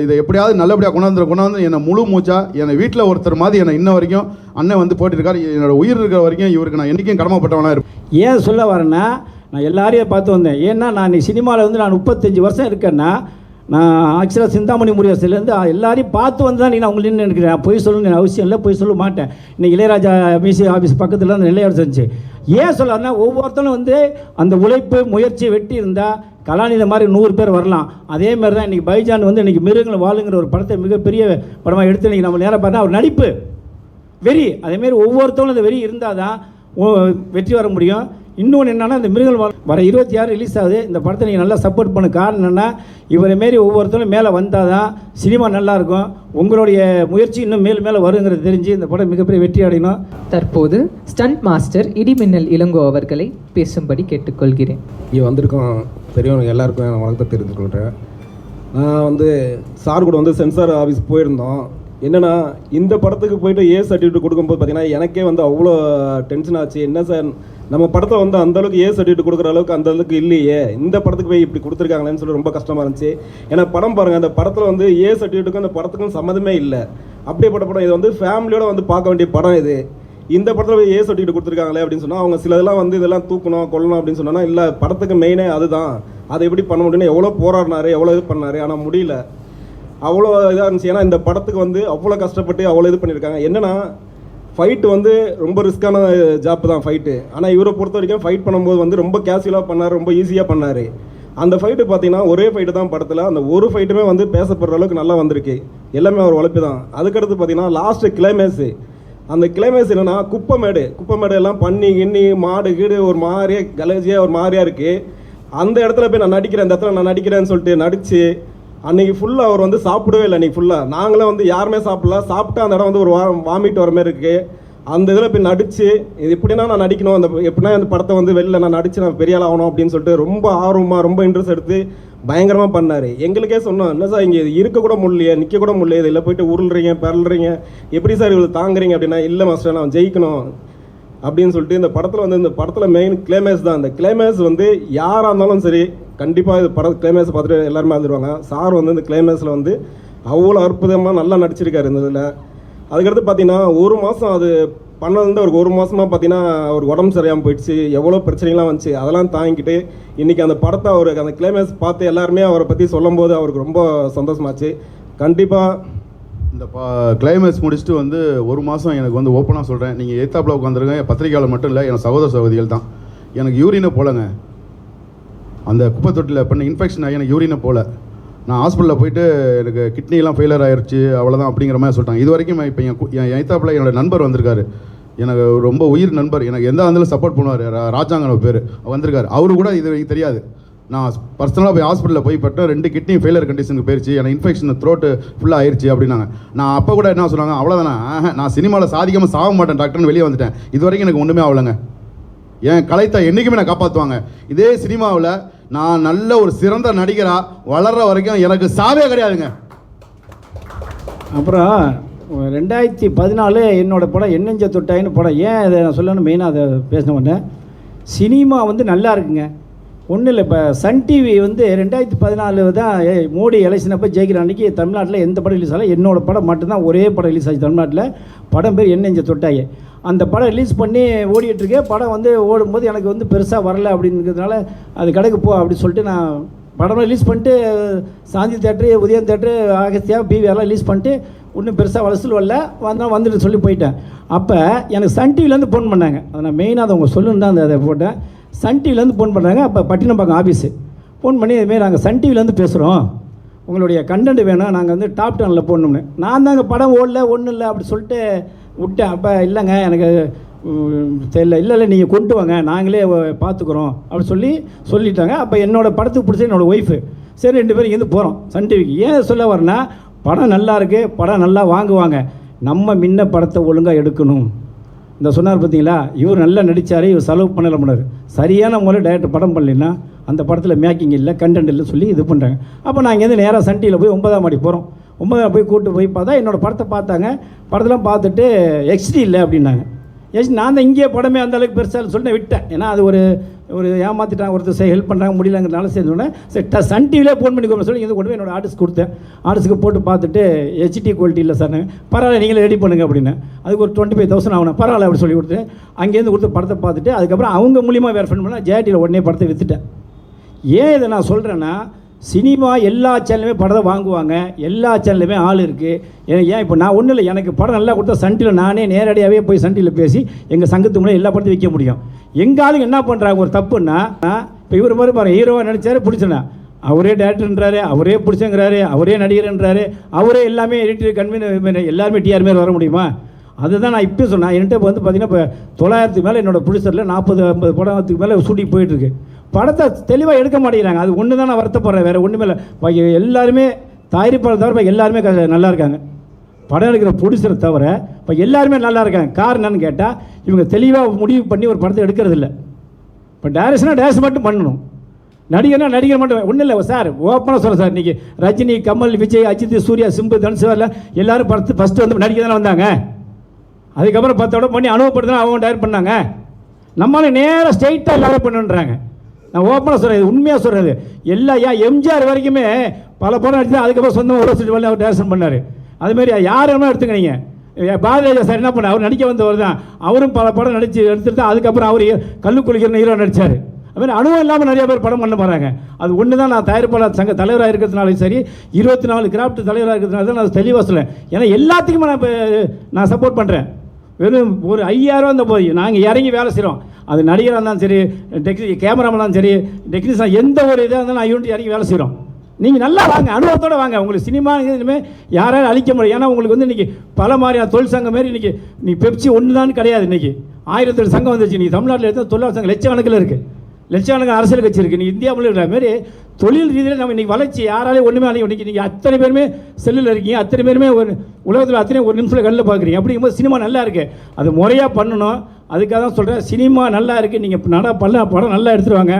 இதை எப்படியாவது நல்லபடியாக கொண்டாந்து என்னை முழு மூச்சா என்னை வீட்டில் ஒருத்தர் மாதிரி என்னை இன்ன வரைக்கும் அண்ணன் வந்து போட்டிருக்காரு. என்னோட உயிர் இருக்கிற வரைக்கும் இவருக்கு நான் என்றைக்கும் கடமைப்பட்டவனாக இருப்பேன். ஏன் சொல்ல வரேன்னா நான் எல்லாரையும் பார்த்து வந்தேன். ஏன்னா நான் சினிமாவில் வந்து நான் 35 வருஷம் இருக்கேன்னா நான் ஆக்சுவலாக சிந்தாமணி முருகேசன்லேருந்து எல்லாரையும் பார்த்து வந்து தான் நான் உங்களுக்கு நினைக்கிறேன். பொய் சொல்லணும்னு அவசியம் இல்லை, பொய் சொல்ல மாட்டேன். இன்னைக்கு இளையராஜா மியூசிக் ஆஃபீஸ் பக்கத்தில் அந்த நெல்லையோடு செஞ்சு ஏன் சொல்லனா ஒவ்வொருத்தரும் வந்து அந்த உழைப்பு முயற்சி வெட்டி இருந்தால் கலாநிதி மாதிரி 100 பேர் வரலாம். அதேமாதிரி தான் இன்றைக்கி பைஜான் வந்து இன்றைக்கி மிருகங்கள் வாழுங்கிற ஒரு படத்தை மிகப்பெரிய படமாக எடுத்து இன்றைக்கி நம்ம நேராக பார்த்தா அவர் நடிப்பு வெறி, அதேமாரி ஒவ்வொருத்தவங்களும் அந்த வெறி இருந்தால் தான் வெற்றி வர முடியும். இன்னொன்று என்னென்னா இந்த மிருகங்கள் வர 26 ரிலீஸ் ஆகுது. இந்த படத்தை நீங்கள் நல்லா சப்போர்ட் பண்ண காரணம் என்னென்னா இவரை மாரி ஒவ்வொருத்தரும் மேலே வந்தால் தான் சினிமா நல்லாயிருக்கும். உங்களுடைய முயற்சி இன்னும் மேலே வருங்கிறது தெரிஞ்சு இந்த படம் மிகப்பெரிய வெற்றி அடையணும். தற்போது ஸ்டண்ட் மாஸ்டர் இடிமின்னல் இளங்கோ அவர்களை பேசும்படி கேட்டுக்கொள்கிறேன். இங்கே வந்திருக்கோம் பெரியவங்க எல்லாருக்கும் நான் வணக்கத்தை தெரிந்து கொள்கிறேன். நான் வந்து சார் கூட வந்து சென்சார் ஆஃபீஸ் போயிருந்தோம். என்னென்னா இந்த படத்துக்கு போய்ட்டு சர்டிஃபிகேட் கொடுக்கும்போது பார்த்தீங்கன்னா எனக்கே வந்து அவ்வளோ டென்ஷன் ஆச்சு. என்ன சார் நம்ம படத்தை வந்து அந்தளவுக்கு சர்டிஃபிகேட் கொடுக்குற அளவுக்கு அந்தளவுக்கு இல்லையே, இந்த படத்துக்கு போய் இப்படி கொடுத்துருக்காங்களேன்னு சொல்லி ரொம்ப கஷ்டமாக இருந்துச்சு. ஏன்னா படம் பாருங்கள், அந்த படத்தில் வந்து சர்டிஃபிகேட்டுக்கும் அந்த படத்துக்கும் சம்மந்தமே இல்லை. அப்படியேப்பட்ட படம் இது வந்து ஃபேமிலியோட வந்து பார்க்க வேண்டிய படம் இது. இந்த படத்தில் போய் சர்டிஃபிகேட் கொடுத்துருக்காங்களே அப்படின்னு சொன்னால் அவங்க சில இதெல்லாம் வந்து இதெல்லாம் தூக்கணும் கொள்ளணும் அப்படின்னு சொன்னால் இல்லை, படத்துக்கு மெயினே அதுதான், அதை எப்படி பண்ண முடியும்னு எவ்வளோ போராடினாரு, எவ்வளோ இது பண்ணார், ஆனால் முடியல. அவ்வளோ இதாக இருந்துச்சு. ஏன்னா இந்த படத்துக்கு வந்து அவ்வளோ கஷ்டப்பட்டு அவ்வளோ இது பண்ணியிருக்காங்க. என்னென்னா ஃபைட்டு வந்து ரொம்ப ரிஸ்க்கான ஜாப்பு தான் ஃபைட்டு. ஆனால் இவரை பொறுத்த வரைக்கும் ஃபைட் பண்ணும்போது வந்து ரொம்ப கேஷுவலாக பண்ணார், ரொம்ப ஈஸியாக பண்ணார். அந்த ஃபைட்டு பார்த்தீங்கன்னா ஒரே ஃபைட்டு தான் படத்தில். அந்த ஒரு ஃபைட்டுமே வந்து பேசப்படுற அளவுக்கு நல்லா வந்திருக்கு. எல்லாமே அவர் உழைப்பு தான். அதுக்கடுத்து பார்த்தீங்கன்னா லாஸ்ட்டு கிளைமேக்ஸு, அந்த கிளைமேக்ஸ் என்னென்னா குப்பைமேடு எல்லாம் பண்ணி கிண்ணி மாடு கீடு ஒரு மாதிரியே கலேஜியாக ஒரு மாதிரியாக இருக்குது. அந்த இடத்துல போய் நான் நடிக்கிறேன், இந்த இடத்துல நான் நடிக்கிறேன்னு சொல்லிட்டு நடித்து அன்றைக்கி ஃபுல்லாக அவர் வந்து சாப்பிடவே இல்லை. அன்றைக்கி ஃபுல்லாக நாங்களே வந்து யாருமே சாப்பிட்டா அந்த இடம் வந்து ஒரு வாமிட் வர மாதிரி இருக்குது. அந்த இதில் போய் நடித்து இது எப்படின்னா நான் நடிக்கணும், அந்த எப்படின்னா அந்த படத்தை வந்து வெளில நான் நடித்து நான் பெரிய ஆள் ஆகணும் அப்படின்னு சொல்லிட்டு ரொம்ப ஆர்வமாக ரொம்ப இன்ட்ரெஸ்ட் எடுத்து பயங்கரமாக பண்ணார். எங்களுக்கே சொன்னோம், என்ன சார் இங்கே இருக்கக்கூட முடியலையே, நிற்கக்கூட முடியல, இதில் போயிட்டு உருள்றீங்க பிறல்றீங்க, எப்படி சார் இவ்வளோ தாங்குறீங்க அப்படின்னா, இல்லை மாஸ்டர் நான் ஜெயிக்கணும் அப்படின்னு சொல்லிட்டு இந்த படத்தில் வந்து இந்த படத்தில் மெயின் கிளைமேக்ஸ் தான். இந்த கிளைமேக்ஸ் வந்து யாராக இருந்தாலும் சரி கண்டிப்பாக இது கிளைமேக்ஸ் பார்த்துட்டு எல்லாருமே வந்துடுவாங்க. சார் வந்து இந்த கிளைமேக்ஸில் வந்து அவ்வளோ அற்புதமாக நல்லா நடிச்சிருக்காரு இந்த இதில். அதுக்கடுத்து பார்த்தீங்கன்னா ஒரு மாதம் அது பண்ணது அவருக்கு ஒரு மாதமாக பார்த்தீங்கன்னா அவருக்கு உடம்பு சரியாமல் போயிடுச்சு, எவ்வளோ பிரச்சனைலாம் வந்துச்சு, அதெல்லாம் தாங்கிக்கிட்டு இன்றைக்கி அந்த படத்தை அவருக்கு அந்த கிளைமேக்ஸ் பார்த்து எல்லாருமே அவரை பற்றி சொல்லும்போது அவருக்கு ரொம்ப சந்தோஷமாச்சு. கண்டிப்பாக இந்த கிளைமேக்ஸ் முடிச்சுட்டு வந்து ஒரு மாதம் எனக்கு வந்து ஓப்பனாக சொல்கிறேன், நீங்கள் ஏத்தாப்பில் உட்காந்துருங்க, பத்திரிகையாளர் மட்டும் இல்லை, எனக்கு சகோதர சகோதரிகள் தான். எனக்கு யூரினை போலங்க, அந்த குப்பை தொட்டியில் பண்ண இன்ஃபெக்ஷன் ஆகி எனக்கு யூரினை போல. நான் ஹாஸ்பிட்டலில் போயிட்டு எனக்கு கிட்னிலாம் ஃபெயிலியர் ஆயிடுச்சு அவ்வளோதான் அப்படிங்கிற மாதிரி சொல்லிட்டாங்க. இது வரைக்கும் இப்போ என் ஏத்தாப்பில் என்னோடய நண்பர் வந்திருக்காரு, எனக்கு ரொம்ப உயிர் நண்பர், எனக்கு எந்த இருந்தாலும் சப்போர்ட் பண்ணுவார், ராஜாங்கன பேர் வந்திருக்காரு. அவரு கூட இது எனக்கு தெரியாது. நான் பர்சனலாக போய் ஹாஸ்பிட்டலில் போய் பட்டு 2 கிட்னி ஃபெயிலியர் கண்டிஷனுக்கு போயிடுச்சு, எனக்கு இன்ஃபெக்ஷன் த்ரோட்டு ஃபுல்லாக ஆயிடுச்சு அப்படின்னாங்க. நான் அப்போ கூட என்ன சொன்னாங்க, அவ்வளோதானே நான் சினிமாவில் சாதிக்காமல் சாக மாட்டேன் டாக்டர்னு வெளியே வந்துட்டேன். இது வரைக்கும் எனக்கு ஒன்றுமே ஆகலைங்க. என் கலைத்தை என்றைக்குமே நான் காப்பாற்றுவாங்க. இதே சினிமாவில் நான் நல்ல ஒரு சிறந்த நடிகராக வளர்கிற வரைக்கும் எனக்கு சாவே கிடையாதுங்க. அப்புறம் 2014 என்னோடய படம் என்னஞ்ச தொட்டாயின்னு படம். ஏன் அதை நான் சொல்லணும் மெயினாக அதை பேசின உடனே சினிமா வந்து நல்லா இருக்குங்க. ஒன்றும் இல்லை, இப்போ சன் டிவி வந்து 2014 தான் மோடி எலெக்ஷன் அப்போ ஜெயிக்கிற அன்றைக்கி தமிழ்நாட்டில் எந்த படம் ரிலீஸ் ஆகல, என்னோடய படம் மட்டும்தான் ஒரே படம் ரிலீஸ் ஆச்சு தமிழ்நாட்டில். படம் பேர் என்னஞ்ச தொட்டாயே. அந்த படம் ரிலீஸ் பண்ணி ஓடிட்டுருக்கேன். படம் வந்து ஓடும்போது எனக்கு வந்து பெருசாக வரலை அப்படிங்கிறதுனால அது கடைக்கு போ அப்படின்னு சொல்லிட்டு நான் படம் ரிலீஸ் பண்ணிட்டு சாந்தி தேட்ரு, உதயம் தேட்ரு, ஆகஸ்தியா, பிவிஆர்லாம் ரிலீஸ் பண்ணிட்டு ஒன்றும் பெருசாக வளசல் வரல, வந்துட்டு சொல்லி போயிட்டேன். அப்போ எனக்கு சன் டிவிலேருந்து ஃபோன் பண்ணாங்க. அதை நான் மெயினாக அதை அவங்க சொல்லணும் தான் அதை போட்டேன். சன் டிவிலேருந்து ஃபோன் பண்ணுறாங்க. அப்போ பட்டினப்பாக்கம் ஆஃபீஸு ஃபோன் பண்ணி இதுமாரி நாங்கள் சன் டிவிலேருந்து பேசுகிறோம், உங்களுடைய கண்டென்ட் வேணும், நாங்கள் வந்து டாப் 10 போடணும்னு. நான் தாங்க படம் ஓடல ஒன்றும் இல்லை அப்படி சொல்லிட்டு விட்டேன். அப்போ இல்லைங்க எனக்கு தெரியல, இல்லை நீங்கள் கொண்டு வாங்க நாங்களே பார்த்துக்குறோம் அப்படி சொல்லிட்டாங்க. அப்போ என்னோடய படத்துக்கு பிடிச்ச என்னோடய ஒய்ஃபு, சரி 2 பேரும் இங்கேருந்து போகிறோம் சன் டிவிக்கு. ஏன் சொல்ல வரேன்னா, படம் நல்லா இருக்குது, படம் நல்லா வாங்குவாங்க, நம்ம முன்ன படத்தை ஒழுங்காக எடுக்கணும். இந்த சொன்னார் பார்த்தீங்களா, இவர் நல்லா நடித்தார், இவர் செலவு பண்ணல பண்ணார், சரியான முறையில் டைரக்டர் படம் பண்ணலைன்னா அந்த படத்தில் மேக்கிங் இல்லை, கண்டென்ட் இல்லை சொல்லி இது பண்ணுறாங்க. அப்போ நான் இங்கேருந்து நேராக சன் டிவியில் போய் 9ஆம் மாடி போகிறோம். 9ஆம் போய் கூப்பிட்டு போய் பார்த்தா என்னோடய படத்தை பார்த்தாங்க. படத்தெல்லாம் பார்த்துட்டு எக்ஸ்டி இல்லை அப்படின்னாங்க. நான் தான் இங்கே படமே அந்த அளவுக்கு பெருசாக சொல்லிட்டு விட்டேன். ஏன்னா அது ஒரு ஏமாற்றிட்டாங்க, ஒருத்தர் ஹெல்ப் பண்ணுறாங்க முடியலங்கிறதுனால செஞ்சோன்னே சரி சன் டிவிலே ஃபோன் பண்ணி சொல்லி இங்கே கொண்டு போய் என்னோடய ஆர்டிஸ்ட் கொடுத்தேன். ஆர்டிஸ்க்கு போட்டு பார்த்துட்டு ஹெச்டி குவாலிட்டி இல்லை சார், பரவாயில்ல நீங்களே ரெடி பண்ணுங்க அப்படின்னு. அதுக்கு ஒரு 25,000 ஆகணும், பரவாயில்ல அப்படி சொல்லி கொடுத்து அங்கேருந்து கொடுத்து படத்தை பார்த்துட்டு அதுக்கப்புறம் அவங்க மூலியமாக வேறு ஃப்ரெண்ட் பண்ணால் ஜேடியில் உடனே படத்தை விற்றுட்டேன். ஏன் இதை நான் சொல்கிறேன்னா, சினிமா எல்லா சேனலுமே படத்தை வாங்குவாங்க, எல்லா சேனலுமே ஆள் இருக்குது. ஏன் இப்போ நான் ஒன்றும் இல்லை, எனக்கு படம் நல்லா கொடுத்தா சன் டிவியில் நானே நேரடியாகவே போய் சன் டிவியில் பேசி எங்கள் சங்கத்து மூலம் எல்லா படத்தையும் விற்க முடியும். எங்காலும் என்ன பண்ணுறாங்க ஒரு தப்புன்னா, இப்போ இவர் மாதிரி பாருங்கள், ஹீரோவாக நினச்சாரு பிடிச்சனா, அவரே டேரக்டர்ன்றாரு, அவரே பிடிச்சங்கிறாரு, அவரே நடிகர்ன்றாரு, அவரே எல்லாமே எடிட்டர் கன்வீனர் எல்லாருமே டிஆர் மாரி வர முடியுமா? அதுதான் நான் இப்போ சொன்னேன். என்கிட்ட இப்போ வந்து பார்த்தீங்கன்னா இப்போ 900க்கு மேலே என்னோடய ப்ரொடியூசரில் 40-50 படத்துக்கு மேலே ஷூட்டிங் போயிட்டுருக்கு. படத்தை தெளிவாக எடுக்க மாட்டேங்கிறாங்க. அது ஒன்று தான் நான் வருத்தப்படுறேன், வேறு ஒன்றுமே இல்லை. எல்லாருமே தயாரிப்பாளர் தவிர எல்லாருமே நல்லா இருக்காங்க. படம் எடுக்கிற ப்ரொடியூசரை தவிர இப்போ எல்லாருமே நல்லா இருக்காங்க. காரணம் என்னன்னு கேட்டால், இவங்க தெளிவாக முடிவு பண்ணி ஒரு படத்தை எடுக்கிறது இல்லை. இப்போ டைரக்ஷன் மட்டும் பண்ணணும், நடிகர் மட்டும் ஒன்றும் இல்லை சார். ஓப்பனாக சொல்கிறேன் சார், இன்றைக்கி ரஜினி, கமல், விஜய், அஜித், சூர்யா, சிம்பு, தனுஷ் எல்லாரும் படத்து ஃபஸ்ட்டு வந்து நடிக்க தானே வந்தாங்க. அதுக்கப்புறம் 10 படம் பண்ணி அனுபவப்படுத்தினா அவங்க டைரக்ட் பண்ணாங்க. நம்மளால நேராக ஸ்ட்ரெயிட்டாக எல்லாரும் பண்ணுன்றாங்க. நான் ஓப்பனாக சொல்கிறேன், இது உண்மையாக சொல்கிறது. எம்ஜிஆர் வரைக்குமே பல படம் நடிச்சு அதுக்கப்புறம் சொந்தமாக ஒரு வருஷத்துக்கு அவர் டைரக்ஷன் பண்ணார். அதுமாரி யார் வேணால் எடுத்துக்கிறீங்க. பாரதிராஜா சார் என்ன பண்ணார், அவர் நடிக்க வந்தவர் தான், அவரும் பல படம் எடுத்துட்டு தான் அதுக்கப்புறம் அவர் கல்லு குளிக்கிற ஹீரோ நடித்தார். அதுமாதிரி அனுபவம் இல்லாமல் நிறைய பேர் படம் பண்ண போகிறாங்க. அது ஒன்று தான். நான் தயாரிப்பாளர் சங்க தலைவராக இருக்கிறதுனாலும் சரி, 24 கிராஃப்ட் தலைவராக இருக்கிறதுனால தான் நான் தெளிவாக சொல்லேன். ஏன்னா எல்லாத்துக்குமே நான் சப்போர்ட் பண்ணுறேன். வெறும் ஒரு 5000 இருந்தால் போதும், நாங்கள் இறங்கி வேலை செய்கிறோம். அது நடிகராக இருந்தாலும் சரி, கேமராமேன் இருந்தாலும் சரி, டெக்னீஷியன், எந்த ஒரு இதாக இருந்தாலும் யூனிட் இறங்கி வேலை செய்கிறோம். நீங்கள் நல்லா வாங்க, அனுபவத்தோடு வாங்க. உங்களுக்கு சினிமா இனிமேல் யாராலும் அழிக்க முடியும். ஏன்னா உங்களுக்கு வந்து இன்றைக்கி பல மாதிரியான தொழில் சங்கம் மாரி இன்றைக்கி நீ பெப்சி ஒன்று தான் கிடையாது. இன்றைக்கி 1008 சங்கம் வந்துச்சு. நீ தமிழ்நாட்டில் எடுத்தால் தொழிலாளர் சங்கம் லட்சக்கணக்கில் இருக்குது, லட்சக்கணக்கான அரசியல் கட்சி இருக்குது. நீ இந்தியா முழுக்க மாரி தொழில் ரீதியில் நம்ம இன்றைக்கி வளர்ச்சி யாராலையும் ஒன்றுமே அழிக்க. இன்றைக்கி நீங்கள் அத்தனை பேருமே செல்லில் இருக்கீங்க, அத்தனை பேருமே ஒரு உலகத்தில் அத்தனை ஒரு நிமிஷத்தில் கல்லில் பார்க்குறீங்க. அப்படிங்கும்போது சினிமா நல்லா இருக்குது, அது முறையாக பண்ணணும். அதுக்காக தான் சொல்கிறேன், சினிமா நல்லா இருக்குது. நீங்கள் படம் நல்லா எடுத்துகிட்டு வாங்க.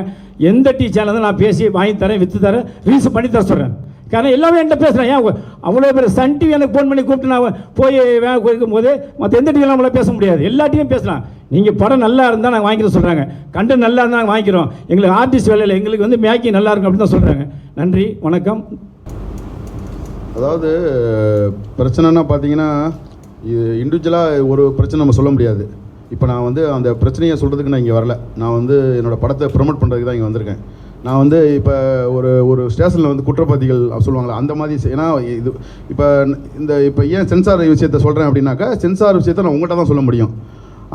எந்த சேனல் தான் நான் பேசி வாங்கி தரேன், விற்று தரேன், ரீல்ஸ் பண்ணி தர சொல்கிறேன். காரணம் எல்லாமே என்கிட்ட பேசுகிறேன். ஏன் அவ்வளோ பேர் சன் டிவி எனக்கு ஃபோன் பண்ணி கூப்பிட்டு நான் போய் வேலை இருக்கும்போது மற்ற எந்த டிவிலாம் நம்மளால் பேச முடியாது, எல்லா டிவியும் பேசலாம். நீங்கள் படம் நல்லா இருந்தால் நாங்கள் வாங்கிக்கிறோம் சொல்கிறாங்க, கண்டென்ட் நல்லா இருந்தால் நாங்கள் வாங்கிக்கிறோம். எங்களுக்கு ஆர்டிஸ்ட் வேலையில் எங்களுக்கு வந்து மேக்கிங் நல்லா இருக்கும் அப்படின்னு தான் சொல்கிறாங்க. நன்றி, வணக்கம். அதாவது பிரச்சனைனா பார்த்தீங்கன்னா இது இண்டிவிஜுவலாக ஒரு பிரச்சனை நம்ம சொல்ல முடியாது. இப்போ நான் வந்து அந்த பிரச்சனையை சொல்கிறதுக்கு நான் இங்கே வரல. நான் வந்து என்னோடய படத்தை ப்ரொமோட் பண்ணுறதுக்கு தான் இங்கே வந்திருக்கேன். நான் வந்து இப்போ ஒரு ஸ்டேஷனில் வந்து குற்றவாளிகள் சொல்லுவாங்களே அந்த மாதிரி. ஏன்னா இது இப்போ ஏன் சென்சார் விஷயத்தை சொல்கிறேன் அப்படின்னாக்கா, சென்சார் விஷயத்தை நான் உங்கள்கிட்ட தான் சொல்ல முடியும்.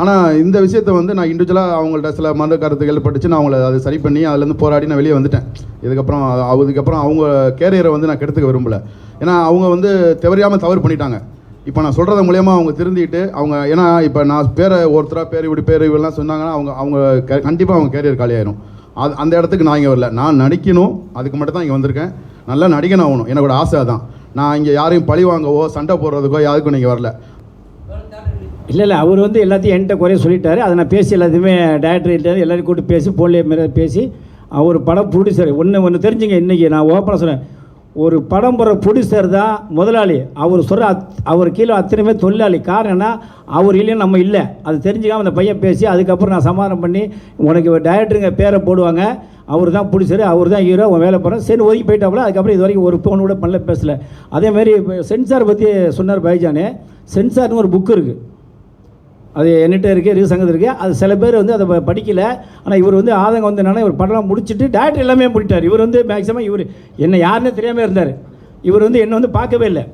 ஆனால் இந்த விஷயத்தை வந்து நான் இண்டிவிஜுவலாக அவங்கள்ட்ட சில மத கருத்துக்கள் படித்து நான் அவங்கள அதை சரி பண்ணி அதுலேருந்து போராடி நான் வெளியே வந்துட்டேன். அதுக்கப்புறம் அவங்க கேரியரை வந்து நான் கெடுத்துக்க விரும்பலை. ஏன்னா அவங்க வந்து தவறு பண்ணிட்டாங்க. இப்போ நான் சொல்கிறது மூலயமா அவங்க திருந்திட்டு ஏன்னா இப்போ நான் பேர் இவெல்லாம் சொன்னாங்கன்னா அவங்க கண்டிப்பாக அவங்க கேரியர் காலியாயிரும். அந்த இடத்துக்கு நான் இங்கே வரல. நான் நடிக்கணும், அதுக்கு மட்டும் தான் இங்கே வந்திருக்கேன். நல்லா நடிக்கணும் ஆகணும், என்னோட ஆசை தான். நான் இங்கே யாரையும் பழி வாங்கவோ சண்டை போடுறதுக்கோ யாருக்கும் நீங்கள் வரல. இல்லை அவர் வந்து எல்லாத்தையும் என்கிட்ட குறைய சொல்லிட்டாரு. அதை நான் பேசி எல்லாத்தையுமே டேரக்டர் எல்லாரையும் கூப்பிட்டு பேசி போன்லேயே பேசி அவர் படம் ப்ரொடியூசர் ஒன்று தெரிஞ்சுங்க. இன்றைக்கி நான் ஓப்பனாக சொன்னேன், ஒரு படம் போகிற ப்ரொடியூசர் தான் முதலாளி. அவர் சொல்கிற அவர் கீழே அத்தனையுமே தொழிலாளி. காரணம்னா அவர் இல்லைன்னு நம்ம இல்லை, அது தெரிஞ்சுக்காமல் அந்த பையன் பேசி அதுக்கப்புறம் நான் சமாதானம் பண்ணி உனக்கு டைரக்டருங்க பேரை போடுவாங்க, அவர் தான் பிடிச்சாரு, அவர் தான் ஹீரோ, அவன் வேலை போகிறேன் சரி ஒதுக்கி போயிட்டாப்புல. அதுக்கப்புறம் இது வரைக்கும் ஒரு ஃபோன் கூட பண்ணல, பேசலை. அதேமாரி சென்சார் பற்றி சொன்னார் பைஜானே. சென்சார்னு ஒரு புக்கு இருக்குது, அது என்கிட்ட இருக்குது, சங்கத்தில் இருக்குது. அது சில பேர் வந்து அதை படிக்கலை. ஆனால் இவர் வந்து ஆதங்கம் வந்து என்னன்னா, இவர் படம் முடிச்சுட்டு டேரக்டர் எல்லாமே முடிட்டார். இவர் வந்து மேக்ஸிமம் இவர் என்ன யாருன்னே தெரியாமல் இருந்தார். இவர் வந்து என்னை வந்து பார்க்கவே இல்லை,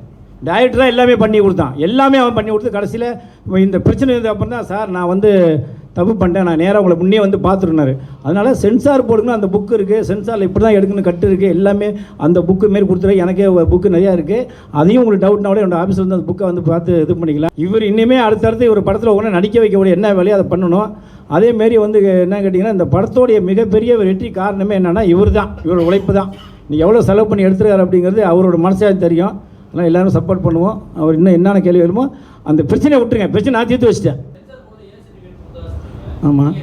டைரக்டராக எல்லாமே பண்ணி கொடுத்தான். எல்லாமே அவன் பண்ணி கொடுத்து கடைசியில் இந்த பிரச்சனை இருந்த அப்புறம் தான் சார் நான் வந்து தப்பு பண்ணிட்டேன், நான் நேராக உங்களை முன்னே வந்து பார்த்துருந்தாரு. அதனால் சென்சார் போடுங்கன்னு அந்த புக்கு இருக்குது, சென்சாரில் இப்படி தான் எடுக்கணும் கட்டு இருக்குது, எல்லாமே அந்த புக்கு மாரி கொடுத்துரு. எனக்கே புக்கு நிறையா இருக்குது, அதையும் உங்களுக்கு டவுட்னா கூட என்னோட ஆஃபீஸில் வந்து அந்த புக்கை வந்து பார்த்து இது பண்ணிக்கலாம். இவர் இன்னுமே அடுத்தடுத்து இவர் படத்தில் ஒன்று நடிக்க வைக்கக்கூடிய என்ன வேலையோ அதை பண்ணணும். அதேமாரி வந்து என்ன கேட்டிங்கன்னா, இந்த படத்தோடைய மிகப்பெரிய வெற்றி காரணமே என்னென்னா இவர் தான், இவரோட உழைப்பு தான். நீங்கள் எவ்வளோ செலவு பண்ணி எடுத்துருக்காரு அப்படிங்கிறது அவரோட மனசாக தெரியும். அதனால் எல்லோரும் சப்போர்ட் பண்ணுவோம். அவர் இன்னும் என்னென்ன கேள்வி வருமோ அந்த பிரச்சனையை விட்டுருங்க, பிரச்சனை நான் தீர்த்து வச்சிட்டேன். ஆமாம்,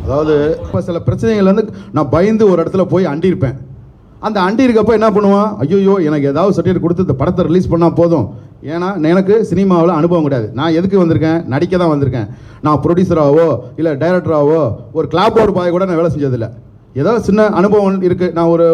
அதாவது இப்போ சில பிரச்சனைகள் வந்து நான் பயந்து ஒரு இடத்துல போய் அண்டிருப்பேன். அந்த அண்டி இருக்கப்போ என்ன பண்ணுவான், ஐயோ எனக்கு ஏதாவது சர்டிஃபிகேட் கொடுத்து இந்த படத்தை ரிலீஸ் பண்ணால் போதும். ஏன்னா எனக்கு சினிமாவில் அனுபவம் கிடையாது. நான் எதுக்கு வந்திருக்கேன், நடிக்க தான் வந்திருக்கேன். நான் ப்ரொடியூசராகவோ இல்லை டைரக்டராகவோ ஒரு கிளாப் போர்டு பாய் கூட நான் வேலை செஞ்சதில்லை. ஏதோ சின்ன அனுபவம் இருக்குது. நான் ஒரு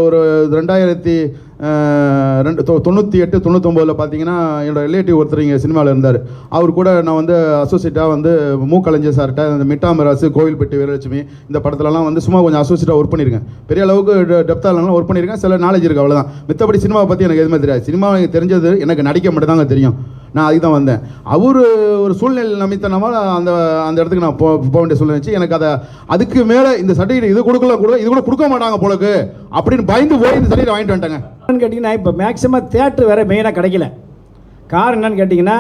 1998-99 பார்த்தீங்கன்னா என்னோட ரிலேட்டிவ் ஒருத்தர் இங்கே சினிமாவில் இருந்தார். அவர் கூட நான் வந்து அசோசியேட்டாக வந்து மூக்கலைஞர் சார்கிட்ட இந்த மிட்டாமராசு, கோவில்பட்டி வீரலட்சுமி இந்த படத்துலலாம் வந்து சும்மா கொஞ்சம் அசோசியேட்டாக ஒர்க் பண்ணியிருக்கேன். பெரிய அளவுக்கு டெப்த்தாலாம் ஒர்க் பண்ணியிருக்கேன். சில நாலேஜ் இருக்குது, அவ்வளோதான். மித்தபடி சினிமாவை பற்றி எனக்கு எதுவுமே தெரியாது. சினிமா எனக்கு தெரிஞ்சது எனக்கு நடிக்க மட்டும் தாங்க தெரியும். நான் அதுக்கு தான் வந்தேன். அவர் ஒரு சூழ்நிலை நிமித்தனமாக அந்த இடத்துக்கு நான் போக வேண்டிய சூழ்நிலை. எனக்கு அதுக்கு மேலே இந்த சர்டிஃபிகேட் இது கூட கொடுக்க மாட்டாங்க போலக்கு அப்படின்னு பயந்து போய் இந்த சர்டிஃபிகேட் வாங்கிட்டு வந்துட்டாங்க. கேட்டிங்கன்னா இப்போ மேக்ஸிமம் தேட்டர் வேறு மெயினாக கிடைக்கல. காரணம் என்னன்னு கேட்டிங்கன்னா,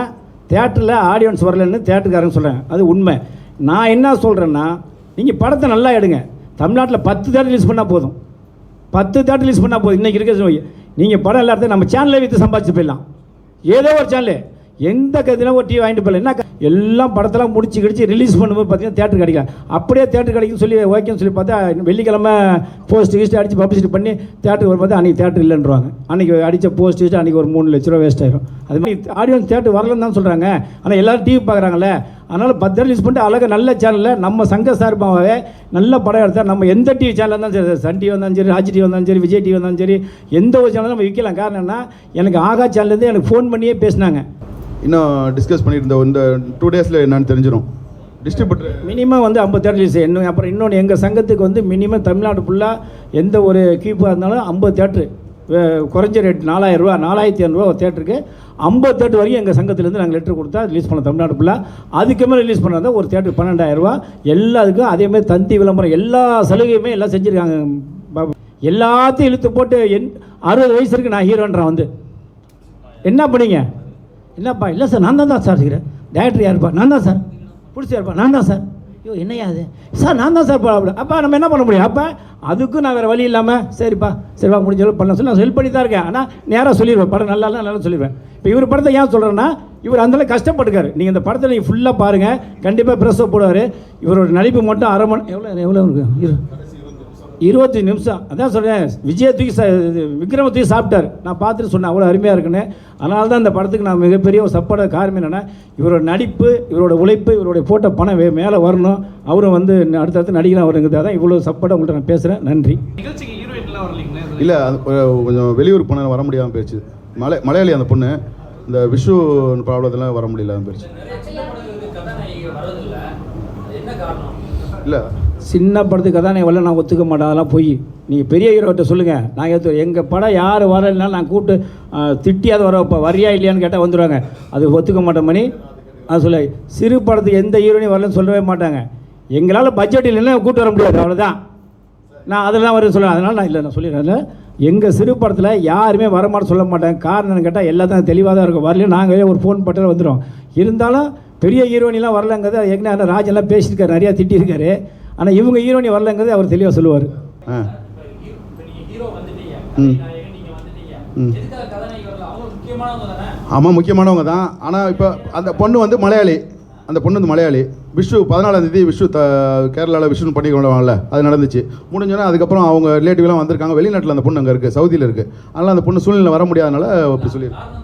தேட்டரில் ஆடியன்ஸ் வரலன்னு தேட்டருக்காரங்க சொல்கிறேன், அது உண்மை. நான் என்ன சொல்கிறேன்னா, நீங்கள் படத்தை நல்லா எடுங்க. தமிழ்நாட்டில் 10 தேட்டர் ரிலீஸ் பண்ணால் போதும், 10 தேட்டர் ரிலீஸ் பண்ணால் போதும். இன்றைக்கி இருக்க நீங்கள் படம் எல்லாத்தையும் நம்ம சேனலில் விற்று சம்பாதிச்சு போயிடலாம். ஏதோ ஒரு சேனலு எந்த கதையிலும் ஒரு டிவி வாங்கிட்டு போயிடல. என்ன எல்லாம் படத்தெல்லாம் முடிச்சு ரிலீஸ் பண்ணும்போது பார்த்தீங்கன்னா தேட்டர் கிடைக்கல. அப்படியே தேட்டர் கிடைக்குன்னு சொல்லி ஓகேன்னு சொல்லி பார்த்தா வெள்ளிக்கிழமை போஸ்ட் கீஸ்ட் அடித்து பப்ளிசிட்டி பண்ணி தேட்டருக்கு வரும் பார்த்தா அன்றைக்கி தேட்டர் இல்லைன்றாங்க. அன்றைக்கி அடித்த போஸ்ட் கீஸ்ட் அன்றைக்கி ஒரு 3 லட்ச ரூபா வேஸ்ட் ஆகிடும். அது மாதிரி ஆடியன்ஸ் தேட்டர் வரலன்னு தான் சொல்கிறாங்க. ஆனால் எல்லோரும் டிவி பார்க்குறாங்களே, அதனால் 10 ரிலீஸ் பண்ணிட்டு அழகாக நல்ல சேனலில் நம்ம சங்க சார்பாகவே நல்ல படம் எடுத்தால் நம்ம எந்த டிவி சேனல் இருந்தாலும் சரி, சன் டிவி வந்தாலும் சரி, ராஜ் டிவி வந்தாலும் சரி, விஜய் டிவி வந்தாலும் சரி, எந்த ஒரு சேனலும் நம்ம விற்கலாம். காரணம் என்ன, எனக்கு ஆகா சேனல்லேருந்து எனக்கு ஃபோன் பண்ணியே பேசினாங்க. இன்னும் டிஸ்கஸ் பண்ணியிருந்த இந்த 2 டேஸில் என்னன்னு தெரிஞ்சிடும். டிஸ்ட்ரிபியூட்டர் மினிமம் வந்து 50 தேட்டர் ரிலீஸ். அப்புறம் இன்னொன்று எங்கள் சங்கத்துக்கு வந்து மினிமம் தமிழ்நாடு ஃபுல்லாக எந்த ஒரு கீப்பாக இருந்தாலும் 50 தேட்டரு குறைஞ்ச ரேட் 4000 ரூபா 4500 ஒரு தேட்டருக்கு 50 தேட்டர் வரைக்கும் எங்கள் சங்கத்திலேருந்து நாங்கள் லெட்டர் கொடுத்தா ரிலீஸ் பண்ணோம் தமிழ்நாடு ஃபுல்லாக. அதுக்கு மேலே ரிலீஸ் பண்ணால் ஒரு தேட்டருக்கு 12000 ரூபா. எல்லாத்துக்கும் அதேமாதிரி தந்தி விளம்பரம் எல்லா சலுகையுமே எல்லாம் செஞ்சுருக்காங்க. எல்லாத்தையும் இழுத்து போட்டு 60 வயசு இருக்குது நான் ஹீரோன்றான் வந்து என்ன பண்ணீங்க என்னப்பா? இல்லை சார் நான் தான் சார் இருக்கிறேன். டேரக்டர் யாருப்பா? நான் தான் சார். பிடிச்சாருப்பா? நான் தான் சார். ஐயோ என்னையா அது சார்? நான் தான் சார். அப்போ நம்ம என்ன பண்ண முடியும்? அப்போ அதுக்கும் நான் வேறு வழி இல்லாமல் சரிப்பா முடிஞ்சளவு பண்ண சொல்லி நான் ஹெல்ப் பண்ணி தான் இருக்கேன். ஆனால் நேராக சொல்லிடுவேன், படம் நல்லா சொல்லிடுவேன். இப்போ இவர் படத்தை ஏன் சொல்கிறேன்னா, இவர் அந்தளவுக்கு கஷ்டப்பட்டுக்காரு. நீங்கள் இந்த படத்தை நீங்கள் ஃபுல்லாக பாருங்கள், கண்டிப்பாக ப்ரெஸ்ஸை போடுவார். இவரோட நடிப்பு மட்டும் அரை மணி எவ்வளோ இருக்குது? 25 நிமிஷம். அதான் சொல்கிறேன், விஜய் தூக்கி விக்ரம தூக்கி சாப்பிட்டார். நான் பார்த்துட்டு சொன்னேன் அவ்வளோ அருமையாக இருக்குன்னு. அதனால தான் இந்த படத்துக்கு நான் மிகப்பெரிய ஒரு சப்போர்ட். காரணம் என்னென்னா, இவரோட நடிப்பு, இவரோட உழைப்பு, இவருடைய போட்ட பணம் மேலே வரணும். அவரும் வந்து அடுத்தடுத்து நடிகராக வருங்கிறது தான் இவ்வளோ சப்போர்ட்டாக உங்கள்கிட்ட நான் பேசுகிறேன். நன்றி. இல்லை, அது கொஞ்சம் வெளியூர் பொண்ணு வர முடியாமல் போயிடுச்சு. மலையாளி அந்த பொண்ணு, இந்த விஷு ப்ராப்ளத்தெல்லாம் வர முடியல போயிடுச்சு. இல்லை, சின்ன படத்துக்கு கதாநாயகி வரல நான் ஒத்துக்க மாட்டேன். அதெல்லாம் போய் நீங்கள் பெரிய ஹீரோட்ட சொல்லுங்கள், நான் ஏற்றுவேன். எங்கள் படம் யார் வரலைனாலும் நான் கூப்பிட்டு திட்டியாவது வர வைப்பேன். வரியா இல்லையான்னு கேட்டால் வந்துடுவாங்க. அது ஒத்துக்க மாட்டேன் மணி. அது சொல்ல, சிறு படத்துக்கு எந்த ஹீரோனையும் வரலன்னு சொல்லவே மாட்டாங்க. எங்களால் பட்ஜெட் இல்லைன்னா கூப்பிட்டு வர முடியாது, அவ்வளோதான். நான் அதெல்லாம் வர சொல்லுவேன். அதனால் நான் இல்லை, நான் சொல்லிடுறேன். எங்கள் சிறு படத்தில் யாருமே வரமாட்டேன்னு சொல்ல மாட்டேன். காரணம்னு கேட்டால் எல்லாத்தையும் தெளிவாக தான் இருக்கும். வரலையும் நாங்களே ஒரு ஃபோன் பட்டால் வந்துடும். இருந்தாலும் பெரிய ஹீரோனிலாம் வரலங்கிறது ஏற்கனவே ராஜெல்லாம் பேசியிருக்காரு, நிறையா திட்டியிருக்காரு. ஆனால் இவங்க ஹீரோனி வரலங்கிறது அவர் தெளிவாக சொல்லுவார். ஆமாம், முக்கியமானவங்க தான். ஆனால் இப்போ அந்த பொண்ணு வந்து மலையாளி. அந்த பொண்ணு வந்து மலையாளி. விஷு 14ஆம் தேதி விஷு கேரளாவில் விஷுன்னு பண்ணி கொண்டாங்கல்ல, அது நடந்துச்சு. முடிஞ்சோன்னா அதுக்கப்புறம் அவங்க ரிலேட்டிவ்லாம் வந்திருக்காங்க. வெளிநாட்டில் அந்த பொண்ணு அங்கே இருக்குது, சவுதியில் இருக்குது. அதனால் அந்த பொண்ணு சூழ்நிலை வர முடியாதனால அப்படி சொல்லியிருக்கேன்.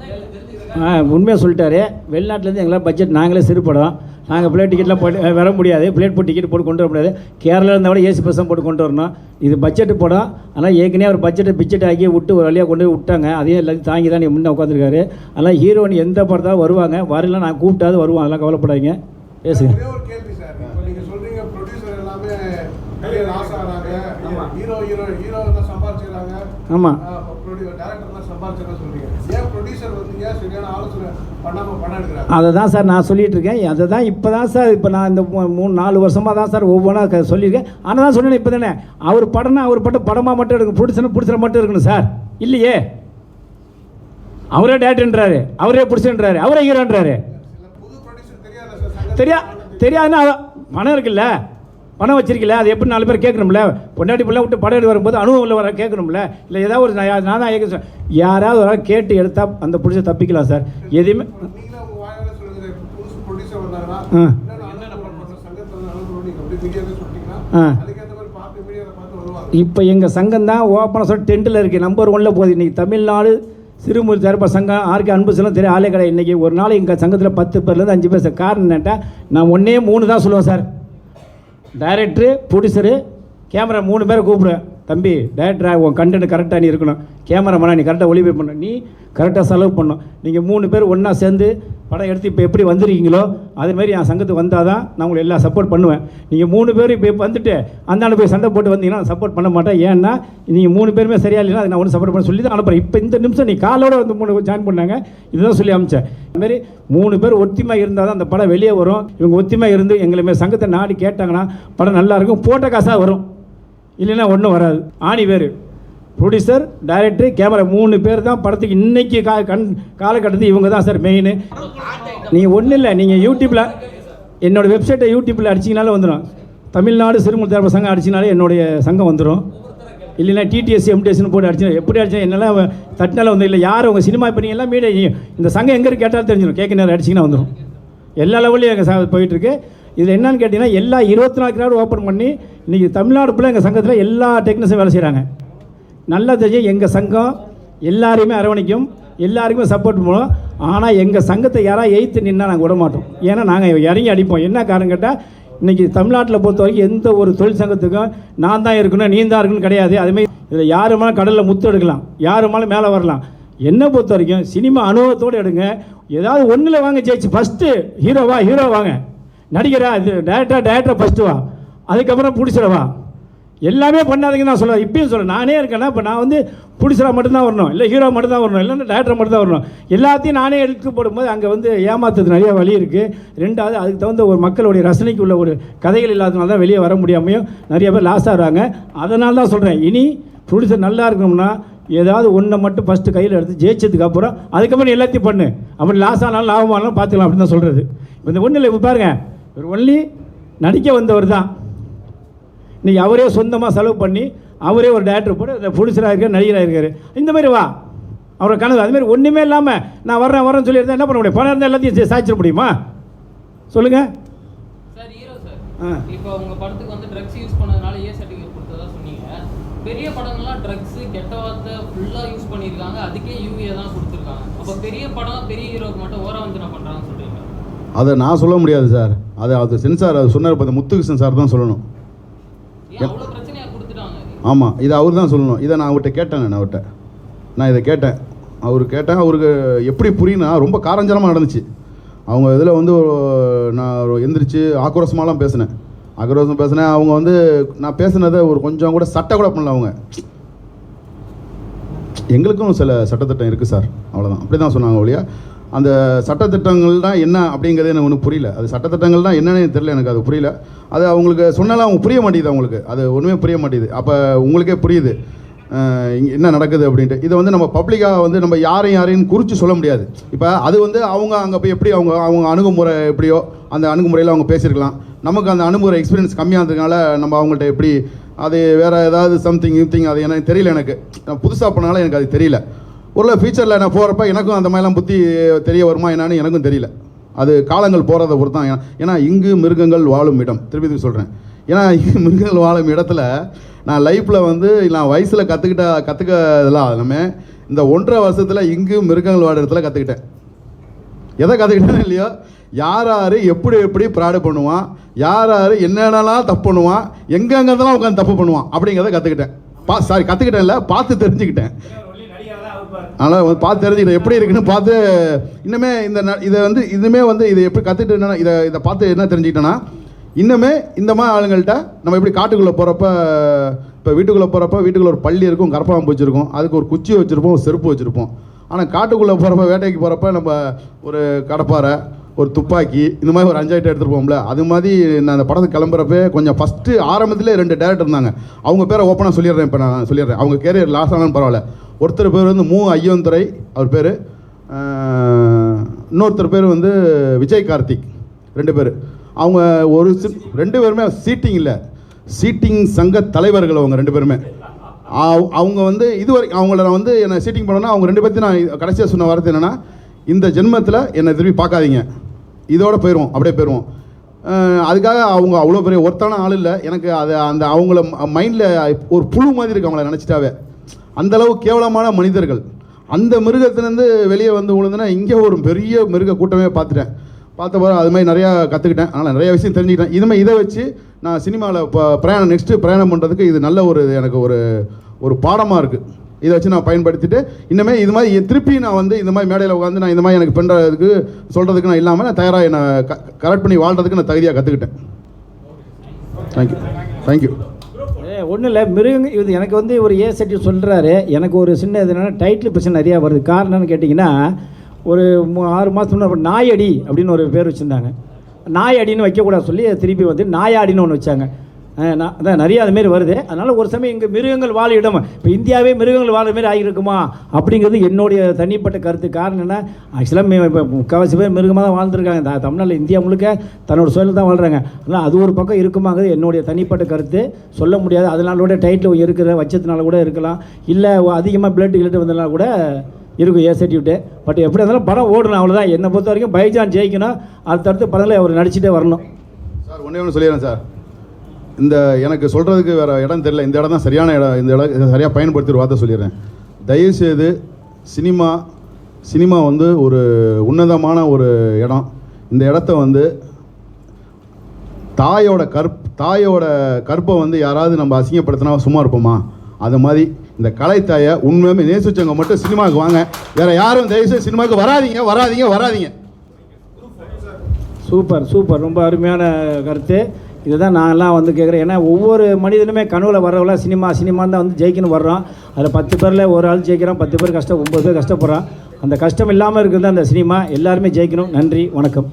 உண்மையாக சொல்லிட்டாரு. வெளிநாட்டிலேருந்து எங்களால் பட்ஜெட் நாங்களே சிறு படம், நாங்கள் ஃப்ளைட் டிக்கெட்லாம் போட்டு வர முடியாது. ஃப்ளைட் போட்டு டிக்கெட் போட்டு கொண்டு வர முடியாது. கேரளாவில் இருந்தால் கூட ஏசி பஸ்ஸும் போட்டு கொண்டு வரணும். இது பட்ஜெட்டு படம். ஆனால் ஏற்கனவே அவர் பட்ஜெட்டை பிச்செட் ஆக்கி விட்டு ஒரு வழியாக கொண்டு போய் விட்டாங்க. அதையும் எல்லாத்தையும் தாங்கி தான் முன்னே உட்காந்துருக்காரு. அதனால் ஹீரோயின் எந்த படத்தாலும் வருவாங்க. வரல நான் கூப்பிட்டாது வருவோம். அதெல்லாம் கவலைப்படாதீங்க, பேசுங்க. ஆமாம், அதை தான் சார் நான் சொல்லிகிட்டு இருக்கேன். அதை தான் இப்போ தான் சார், இப்போ நான் இந்த 3-4 வருஷமாக தான் சார் ஒவ்வொன்றா சொல்லியிருக்கேன். ஆனால் தான் சொன்னேன் இப்போ தானே, அவர் படம்னா அவர் படமாக மட்டும் எடுக்கணும், பிடிச்சனை மட்டும் இருக்கணும் சார். இல்லையே, அவரே டேரக்டர்ன்றாரு, அவரே பிடிச்சன்றாரு, அவரே ஹீரோன்றாரு. தெரியாதுன்னா பணம் இருக்குல்ல, பணம் வச்சிருக்கல, அது எப்படி 4 பேர் கேட்கணும்ல. பொண்டாட்டி பிள்ளை விட்டு படம் எடுத்து வரும்போது அனுபவம் இல்லை வர கேட்கணும்ல. இல்லை ஏதாவது ஒரு நான் தான் கேட்க யாராவது ஒரு ஆள் கேட்டு எடுத்தால் அந்த பிடிச்ச தப்பிக்கலாம் சார். எதுவுமே இப்போ எங்கள் சங்கம் தான் ஓப்பனாக சொல்லி டென்ட்டில் இருக்குது, நம்பர் 1ல் போகுது. இன்றைக்கி தமிழ்நாடு சிறுமுறை தரப்ப சங்கம் ஆர்கே அன்பு செல்வம் தெரிய ஆளே கிடையாது. இன்றைக்கி ஒரு நாள் எங்கள் சங்கத்தில் 10 பேர்லேருந்து 5 பேர் சார். காரணம் என்னட்டா, நான் 1-3 தான் சொல்லுவேன் சார். டைரக்டரு, ப்ரொடியூசரு, கேமரா 3 பேரை கூப்பிடுவேன். தம்பி டைரக்டராக உன் கண்டென்ட் கரெக்டாக நீ இருக்கணும், கேமராமேனா நீ கரெக்டாக ஒளிபை பண்ணணும், நீ கரெக்டாக செலவு பண்ணணும். நீங்கள் 3 பேர் ஒன்றா சேர்ந்து படம் எடுத்து இப்போ எப்படி வந்திருக்கீங்களோ அதேமாதிரி என் சங்கத்துக்கு வந்தால் தான் நான் உங்களுக்கு எல்லாம் சப்போர்ட் பண்ணுவேன். நீங்கள் 3 பேர் இப்போ வந்துட்டு அந்தாண்ட போய் சண்டை போட்டு வந்தீங்கன்னா நான் சப்போர்ட் பண்ண மாட்டேன். ஏன்னா நீங்கள் 3 பேருமே சரியா இல்லைன்னா அதை நான் ஒன்றும் சப்போர்ட் பண்ண சொல்லி தான் அனுப்புகிறேன். இப்போ இந்த நிமிஷம் நீ காலோட வந்து 3 ஜாயின் பண்ணாங்க, இதுதான் சொல்லி அனுப்பிச்சேன். அதுமாரி 3 பேர் ஒத்திமாக இருந்தால் தான் அந்த படம் வெளியே வரும். இவங்க ஒத்திமாக இருந்து எங்களை சங்கத்தை நாடி கேட்டாங்கன்னா படம் நல்லாயிருக்கும், போட்ட காசாக வரும். இல்லைன்னா ஒன்றும் வராது. ஆணி பேர் ப்ரொடியூசர், டைரக்டர், கேமரா 3 பேர் தான் படத்துக்கு இன்றைக்கி காலகட்டத்துக்கு இவங்க தான் சார் மெயின். நீங்கள் ஒன்றும் இல்லை, நீங்கள் யூடியூப்பில் என்னோடய வெப்சைட்டை யூடியூப்பில் அடிச்சிங்கனாலே வந்துடும். தமிழ்நாடு சிறுமுறை தரப்பு சங்கம் அடிச்சினாலே என்னுடைய சங்கம் வந்துடும். இல்லைன்னா டிடிஎஸ் எம்டிஎஸ்னு போட்டு அடிச்சு எப்படி அடிச்சா என்னெல்லாம் தட்டினால வந்து இல்லை யார் உங்கள் சினிமா இப்போ நீங்கள் எல்லாம் மீடியா இந்த சங்கம் எங்கே கேட்டாலும் தெரிஞ்சிடும். கேட்க நேரம் அடிச்சிங்கன்னா வந்துடும். எல்லா லெவலையும் எங்கள் போயிட்டுருக்கு. இதில் என்னன்னு கேட்டிங்கன்னா எல்லா 24 கிராடு ஓப்பன் பண்ணி இன்றைக்கி தமிழ்நாடு ஃபுல்லாக எங்கள் சங்கத்தில் எல்லா டெக்னீஷியன் வேலை செய்கிறாங்க. நல்லா தெரிஞ்சு எங்கள் சங்கம் எல்லாரையுமே அரவணைக்கும், எல்லாருக்குமே சப்போர்ட் பண்ணுவோம். ஆனால் எங்கள் சங்கத்தை யாராவது எய்த்து நின்னா நாங்கள் விட மாட்டோம். ஏன்னா நாங்கள் இறங்கி அடிப்போம். என்ன காரணம் கேட்டால் இன்றைக்கி தமிழ்நாட்டில் பொறுத்த வரைக்கும் எந்த ஒரு தொழில் சங்கத்துக்கும் நான் தான் இருக்கணும் நீ தான் இருக்கணும்னு கிடையாது. அதுமாதிரி இதில் யாருமாலும் கடலில் முத்து எடுக்கலாம், யாருமாலும் மேலே வரலாம். என்னை பொறுத்த வரைக்கும் சினிமா அனுபவத்தோடு எடுங்க. ஏதாவது ஒன்றில் வாங்க ஜெயிச்சு ஃபஸ்ட்டு ஹீரோ வாங்க, நடிகரா இது டேரக்டராக ஃபஸ்ட்டு வா, அதுக்கப்புறம் பிடிச்சிடவா. எல்லாமே பண்ணாதீங்கன்னு நான் சொல்ல இப்பயும் சொல்கிறேன். நானே இருக்கேன்னா இப்போ நான் வந்து ப்ரொடியூசராக மட்டும்தான் வரணும், இல்லை ஹீரோ மட்டும்தான் வரணும், இல்லைன்னா டேரக்டர் மட்டும் தான் வரணும். எல்லாத்தையும் நானே எடுத்து போடும்போது அங்கே வந்து ஏமாத்துறது நிறைய வழி இருக்குது. ரெண்டாவது அதுக்கு தகுந்த ஒரு மக்களுடைய ரசனைக்கு உள்ள ஒரு கதைகள் இல்லாதனால தான் வெளியே வர முடியாமையும் நிறைய பேர் லாஸ் ஆகிறாங்க. அதனால தான் சொல்கிறேன், இனி ப்ரொடியூசர் நல்லா இருக்கணும்னா ஏதாவது ஒன்றை மட்டும் ஃபஸ்ட்டு கையில் எடுத்து ஜெயிச்சதுக்கு அப்புறம் அதுக்கப்புறம் நீ எல்லாத்தையும் பண்ணு. அப்படி லாஸ் ஆனாலும் லாபமானாலும் பார்த்துக்கலாம் அப்படின்னு தான் சொல்கிறது. இப்போ இந்த ஒன்றும் இல்லை, இப்போ பாருங்கள், ஒரு ஒன்லி நடிக்க வந்தவர் தான் இன்றைக்கி அவரே சொந்தமாக செலவு பண்ணி அவரே ஒரு டேரக்டர் போட்டு ப்ரொடியூசராக இருக்கார், நடிகராக இருக்கார். இந்த மாதிரி வா அவரோட கனவு. அதுமாதிரி ஒன்றுமே இல்லாமல் நான் வரேன்னு சொல்லியிருந்தேன் என்ன பண்ண முடியும்? பணம் இருந்தால் எல்லாத்தையும் சாய்ச்சிட முடியுமா? சொல்லுங்கள் சார். ஹீரோ சார், இப்போ உங்கள் படத்துக்கு வந்து ட்ரக்ஸ் யூஸ் பண்ணதுனால ஏ சர்டிஃபிகேட் கொடுத்ததா சொன்னீங்க. பெரிய படங்கள்லாம் ட்ரக்ஸு கெட்ட வார்த்தை ஃபுல்லாக யூஸ் பண்ணியிருக்காங்க, அதுக்கே யூஏ தான் கொடுத்துருக்காங்க. அப்போ பெரிய படம் பெரிய ஹீரோக்கு மட்டும் ஓரவஞ்சனை பண்ணுறாங்கன்னு சொல்கிறீங்க. அதை நான் சொல்ல முடியாது சார். அது சென்சார் அது சொன்னார், இப்போ முத்துகிருஷ்ணன் சார் தான் சொல்லணும். அவ்வளோ பிரச்சனையாக கொடுத்துட்டாங்க. ஆமாம், இதை அவர் தான் சொல்லணும். இதை நான் அவர்கிட்ட கேட்டேன். நான் இதை கேட்டேன், அவருக்கு எப்படி புரியுன்னா ரொம்ப காரஞ்சரமாக நடந்துச்சு. அவங்க இதில் வந்து நான் எந்திரிச்சு ஆக்ரோஷமாலாம் பேசினேன். அவங்க வந்து நான் பேசுனதை ஒரு கொஞ்சம் கூட சட்டை கூட பண்ணல. அவங்க எங்களுக்கும் சில சட்டத்திட்டம் இருக்குது சார், அவ்வளோதான், அப்படி தான் சொன்னாங்க ஒழியா அந்த சட்டத்திட்டங்கள் தான் என்ன அப்படிங்கிறது எனக்கு ஒன்றும் புரியல. அது சட்டத்திட்டங்கள் தான் என்னன்னு தெரியல, எனக்கு அது புரியல. அது அவங்களுக்கு சொன்னாலும் அவங்க புரிய மாட்டேங்குது, அவங்களுக்கு அது ஒன்றுமே புரிய மாட்டேங்குது. அப்போ உங்களுக்கே புரியுது என்ன நடக்குது அப்படின்ட்டு. இதை வந்து நம்ம பப்ளிக்காக வந்து நம்ம யாரையும் குறித்து சொல்ல முடியாது. இப்போ அது வந்து அவங்க அங்கே போய் எப்படி அவங்க அணுகுமுறை எப்படியோ அந்த அணுகுமுறையில் அவங்க பேசியிருக்கலாம். நமக்கு அந்த அணுகுமுறை எக்ஸ்பீரியன்ஸ் கம்மியாக இருந்ததுனால நம்ம அவங்கள்ட்ட எப்படி அது வேறு ஏதாவது சம்திங் அது எனக்கு தெரியல. எனக்கு நான் புதுசாக பண்ணனால எனக்கு அது தெரியல. ஒரு ஃபியூச்சரில் நான் போகிறப்ப எனக்கும் அந்த மாதிரிலாம் புத்தி தெரிய வருமா என்னான்னு எனக்கும் தெரியல. அது காலங்கள் போகிறத பொறுத்து தான். ஏன்னா இங்கு மிருகங்கள் வாழும் இடம், திருப்பி சொல்கிறேன். ஏன்னா இங்கு மிருகங்கள் வாழும் இடத்துல நான் லைஃப்பில் வந்து நான் வயசில் கற்றுக்கதெல்லாம் எல்லாமே இந்த 1.5 வருஷத்தில் இங்கு மிருகங்கள் வாழும் இடத்துல கற்றுக்கிட்டேன். எதை கற்றுக்கிட்டேன்னு இல்லையோ, யார் எப்படி ப்ராடு பண்ணுவான், யார் என்னென்னலாம் தப்பு பண்ணுவான், எங்கெங்கெல்லாம் உட்காந்து தப்பு பண்ணுவான் அப்படிங்கிறத கற்றுக்கிட்டேன். கற்றுக்கிட்டேன் இல்லை, பார்த்து தெரிஞ்சுக்கிட்டேன். அதனால் பார்த்து தெரிஞ்சுக்கிட்டேன் எப்படி இருக்குன்னு பார்த்து. இன்னுமே இதை இதை எப்படி கற்றுக்கிட்டு என்னன்னா இதை பார்த்து என்ன தெரிஞ்சுக்கிட்டேன்னா, இன்னுமே இந்த மாதிரி ஆளுங்கள்ட்ட நம்ம எப்படி காட்டுக்குள்ளே போகிறப்ப, இப்போ வீட்டுக்குள்ளே ஒரு பள்ளி இருக்கும், கரப்பாம்பூச்சி இருக்கும், அதுக்கு ஒரு குச்சி வச்சுருப்போம், ஒரு செருப்பு வச்சுருப்போம். ஆனால் காட்டுக்குள்ளே போகிறப்ப, வேட்டைக்கு போகிறப்ப நம்ம ஒரு கடப்பாரை, ஒரு துப்பாக்கி, இந்த மாதிரி ஒரு 5 ஐட்டம் எடுத்துகிட்டு போவோம்ல. அது மாதிரி நான் அந்த படத்துக்கு கிளம்புறப்ப கொஞ்சம் ஃபஸ்ட்டு ஆரம்பத்திலே 2 டேரக்டர் இருந்தாங்க. அவங்க பேரை ஓப்பனாக சொல்லிடுறேன். இப்போ நான் சொல்லிடுறேன், அவங்க கேரியர் லாஸ் ஆனாலும் பரவாயில்ல. ஒருத்தர் பேர் வந்து ஐயந்துரை அவர் பேர், இன்னொருத்தர் பேர் வந்து விஜய் கார்த்திக். 2 பேர். அவங்க 2 பேருமே சீட்டிங் சங்க தலைவர்கள். அவங்க 2 பேருமே அவங்க வந்து இதுவரைக்கும் அவங்கள நான் வந்து என்னை சீட்டிங் பண்ணோன்னா அவங்க 2 பேர்த்தையும் நான் கடைசியாக சொன்ன வார்த்தை என்னென்னா, இந்த ஜென்மத்தில் என்னை திரும்பி பார்க்காதீங்க, இதோட போயிடுவோம், அப்படியே போயிடுவோம். அதுக்காக அவங்க அவ்வளோ பெரிய ஒருத்தான ஆள் இல்லை எனக்கு. அந்த அவங்கள மைண்டில் ஒரு புழு மாதிரி இருக்கு அவங்கள நினச்சிட்டாவே. அந்தளவு கேவலமான மனிதர்கள். அந்த மிருகத்திலேருந்து வெளியே வந்து விழுந்துன்னா இங்கே ஒரு பெரிய மிருக கூட்டமே பார்த்த போது அது மாதிரி நிறையா கற்றுக்கிட்டேன். அதனால் நிறைய விஷயம் தெரிஞ்சுக்கிட்டேன். இதுமாதிரி இதை வச்சு நான் சினிமாவில் இப்போ நெக்ஸ்ட்டு பிரயாணம் பண்ணுறதுக்கு இது நல்ல எனக்கு ஒரு பாடமாக இருக்குது. இதை வச்சு நான் பயன்படுத்திட்டு இன்னுமே இது மாதிரி திருப்பி நான் வந்து இந்த மாதிரி மேடையில் உட்காந்து நான் இந்த மாதிரி எனக்கு பண்ணுறதுக்கு சொல்கிறதுக்கு நான் இல்லாமல் நான் தயாராக என்னை கரெக்ட் பண்ணி வாழ்கிறதுக்கு நான் தகுதியாக கற்றுக்கிட்டேன். தேங்க்யூ. ஒன்றும் இல்லை, மிருகங்க இது எனக்கு வந்து ஒரு ஏ சர்டி சொல்கிறாரு. எனக்கு ஒரு சின்ன இது என்னென்னா டைட்டில் பிரச்சனை நிறையா வருது. காரணம் என்னன்னு கேட்டிங்கன்னா, ஒரு 6 மாதத்துக்கு முன்னாடி நாயடி அப்படின்னு ஒரு பேர் வச்சுருந்தாங்க. நாயடின்னு வைக்கக்கூடாது சொல்லி திருப்பி வந்து நாயாடின்னு ஒன்று வச்சாங்க. அதான் நிறைய அதுமாரி வருது. அதனால் ஒரு சமயம் இங்கே மிருகங்கள் வாழ இடம், இப்போ இந்தியாவே மிருகங்கள் வாழ மாரி ஆகியிருக்குமா அப்படிங்கிறது என்னுடைய தனிப்பட்ட கருத்து. காரணம் என்ன, ஆக்சுவலாக இப்போ முக்கால்வாசி பேர் மிருகமாக தான் வாழ்ந்துருக்காங்க. தமிழ்நாட்டில் இந்தியா முழுக்க தன்னோட சூழல் தான் வாழ்கிறாங்க. ஆனால் அது ஒரு பக்கம் இருக்குமாங்கிறது என்னுடைய தனிப்பட்ட கருத்து. சொல்ல முடியாது. அதனால டைட்டில் இருக்கிற வச்சதுனால கூட இருக்கலாம், இல்லை அதிகமாக பிளட் கிளட்டு வந்ததுனால கூட இருக்கும் ஏ சர்டிஃபிகேட்டு. பட் எப்படி இருந்தாலும் படம் ஓடணும், அவ்வளோதான். என்னை பொறுத்த வரைக்கும் பைஜான் ஜெயிக்கணும், அடுத்தடுத்து படங்களை அவர் நடிச்சுட்டே வரணும். சார் ஒன்று சொல்லிடுறேன் சார், இந்த எனக்கு சொல்கிறதுக்கு வேறு இடம் தெரியல, இந்த இடம் தான் சரியான இடம். இந்த இடம் சரியாக பயன்படுத்திற வார்த்தை சொல்லிடுறேன். தயவுசெய்து சினிமா வந்து ஒரு உன்னதமான ஒரு இடம். இந்த இடத்த வந்து தாயோட கற்பை வந்து யாராவது நம்ம அசிங்கப்படுத்தினா சும்மா இருப்போமா? அது மாதிரி இந்த கலைத்தாயை உண்மையுமே நேசிச்சவங்க மட்டும் சினிமாவுக்கு வாங்க. வேறு யாரும் தயவுசெய்து சினிமாவுக்கு வராதீங்க. சூப்பர், ரொம்ப அருமையான கருத்து. இதை தான் நான்லாம் வந்து கேட்குறேன். ஏன்னா ஒவ்வொரு மனிதனுமே கனவுல வர்றவங்கள சினிமான்னு தான் வந்து ஜெயிக்கணும் வர்றோம். அதில் 10 பேரில் ஒரு ஆள் ஜெயிக்கிறான், 10 பேர் 9 பேர் கஷ்டப்படுறான். அந்த கஷ்டம் இல்லாமல் இருக்கிறது அந்த சினிமா. எல்லாருமே ஜெயிக்கணும். நன்றி, வணக்கம்.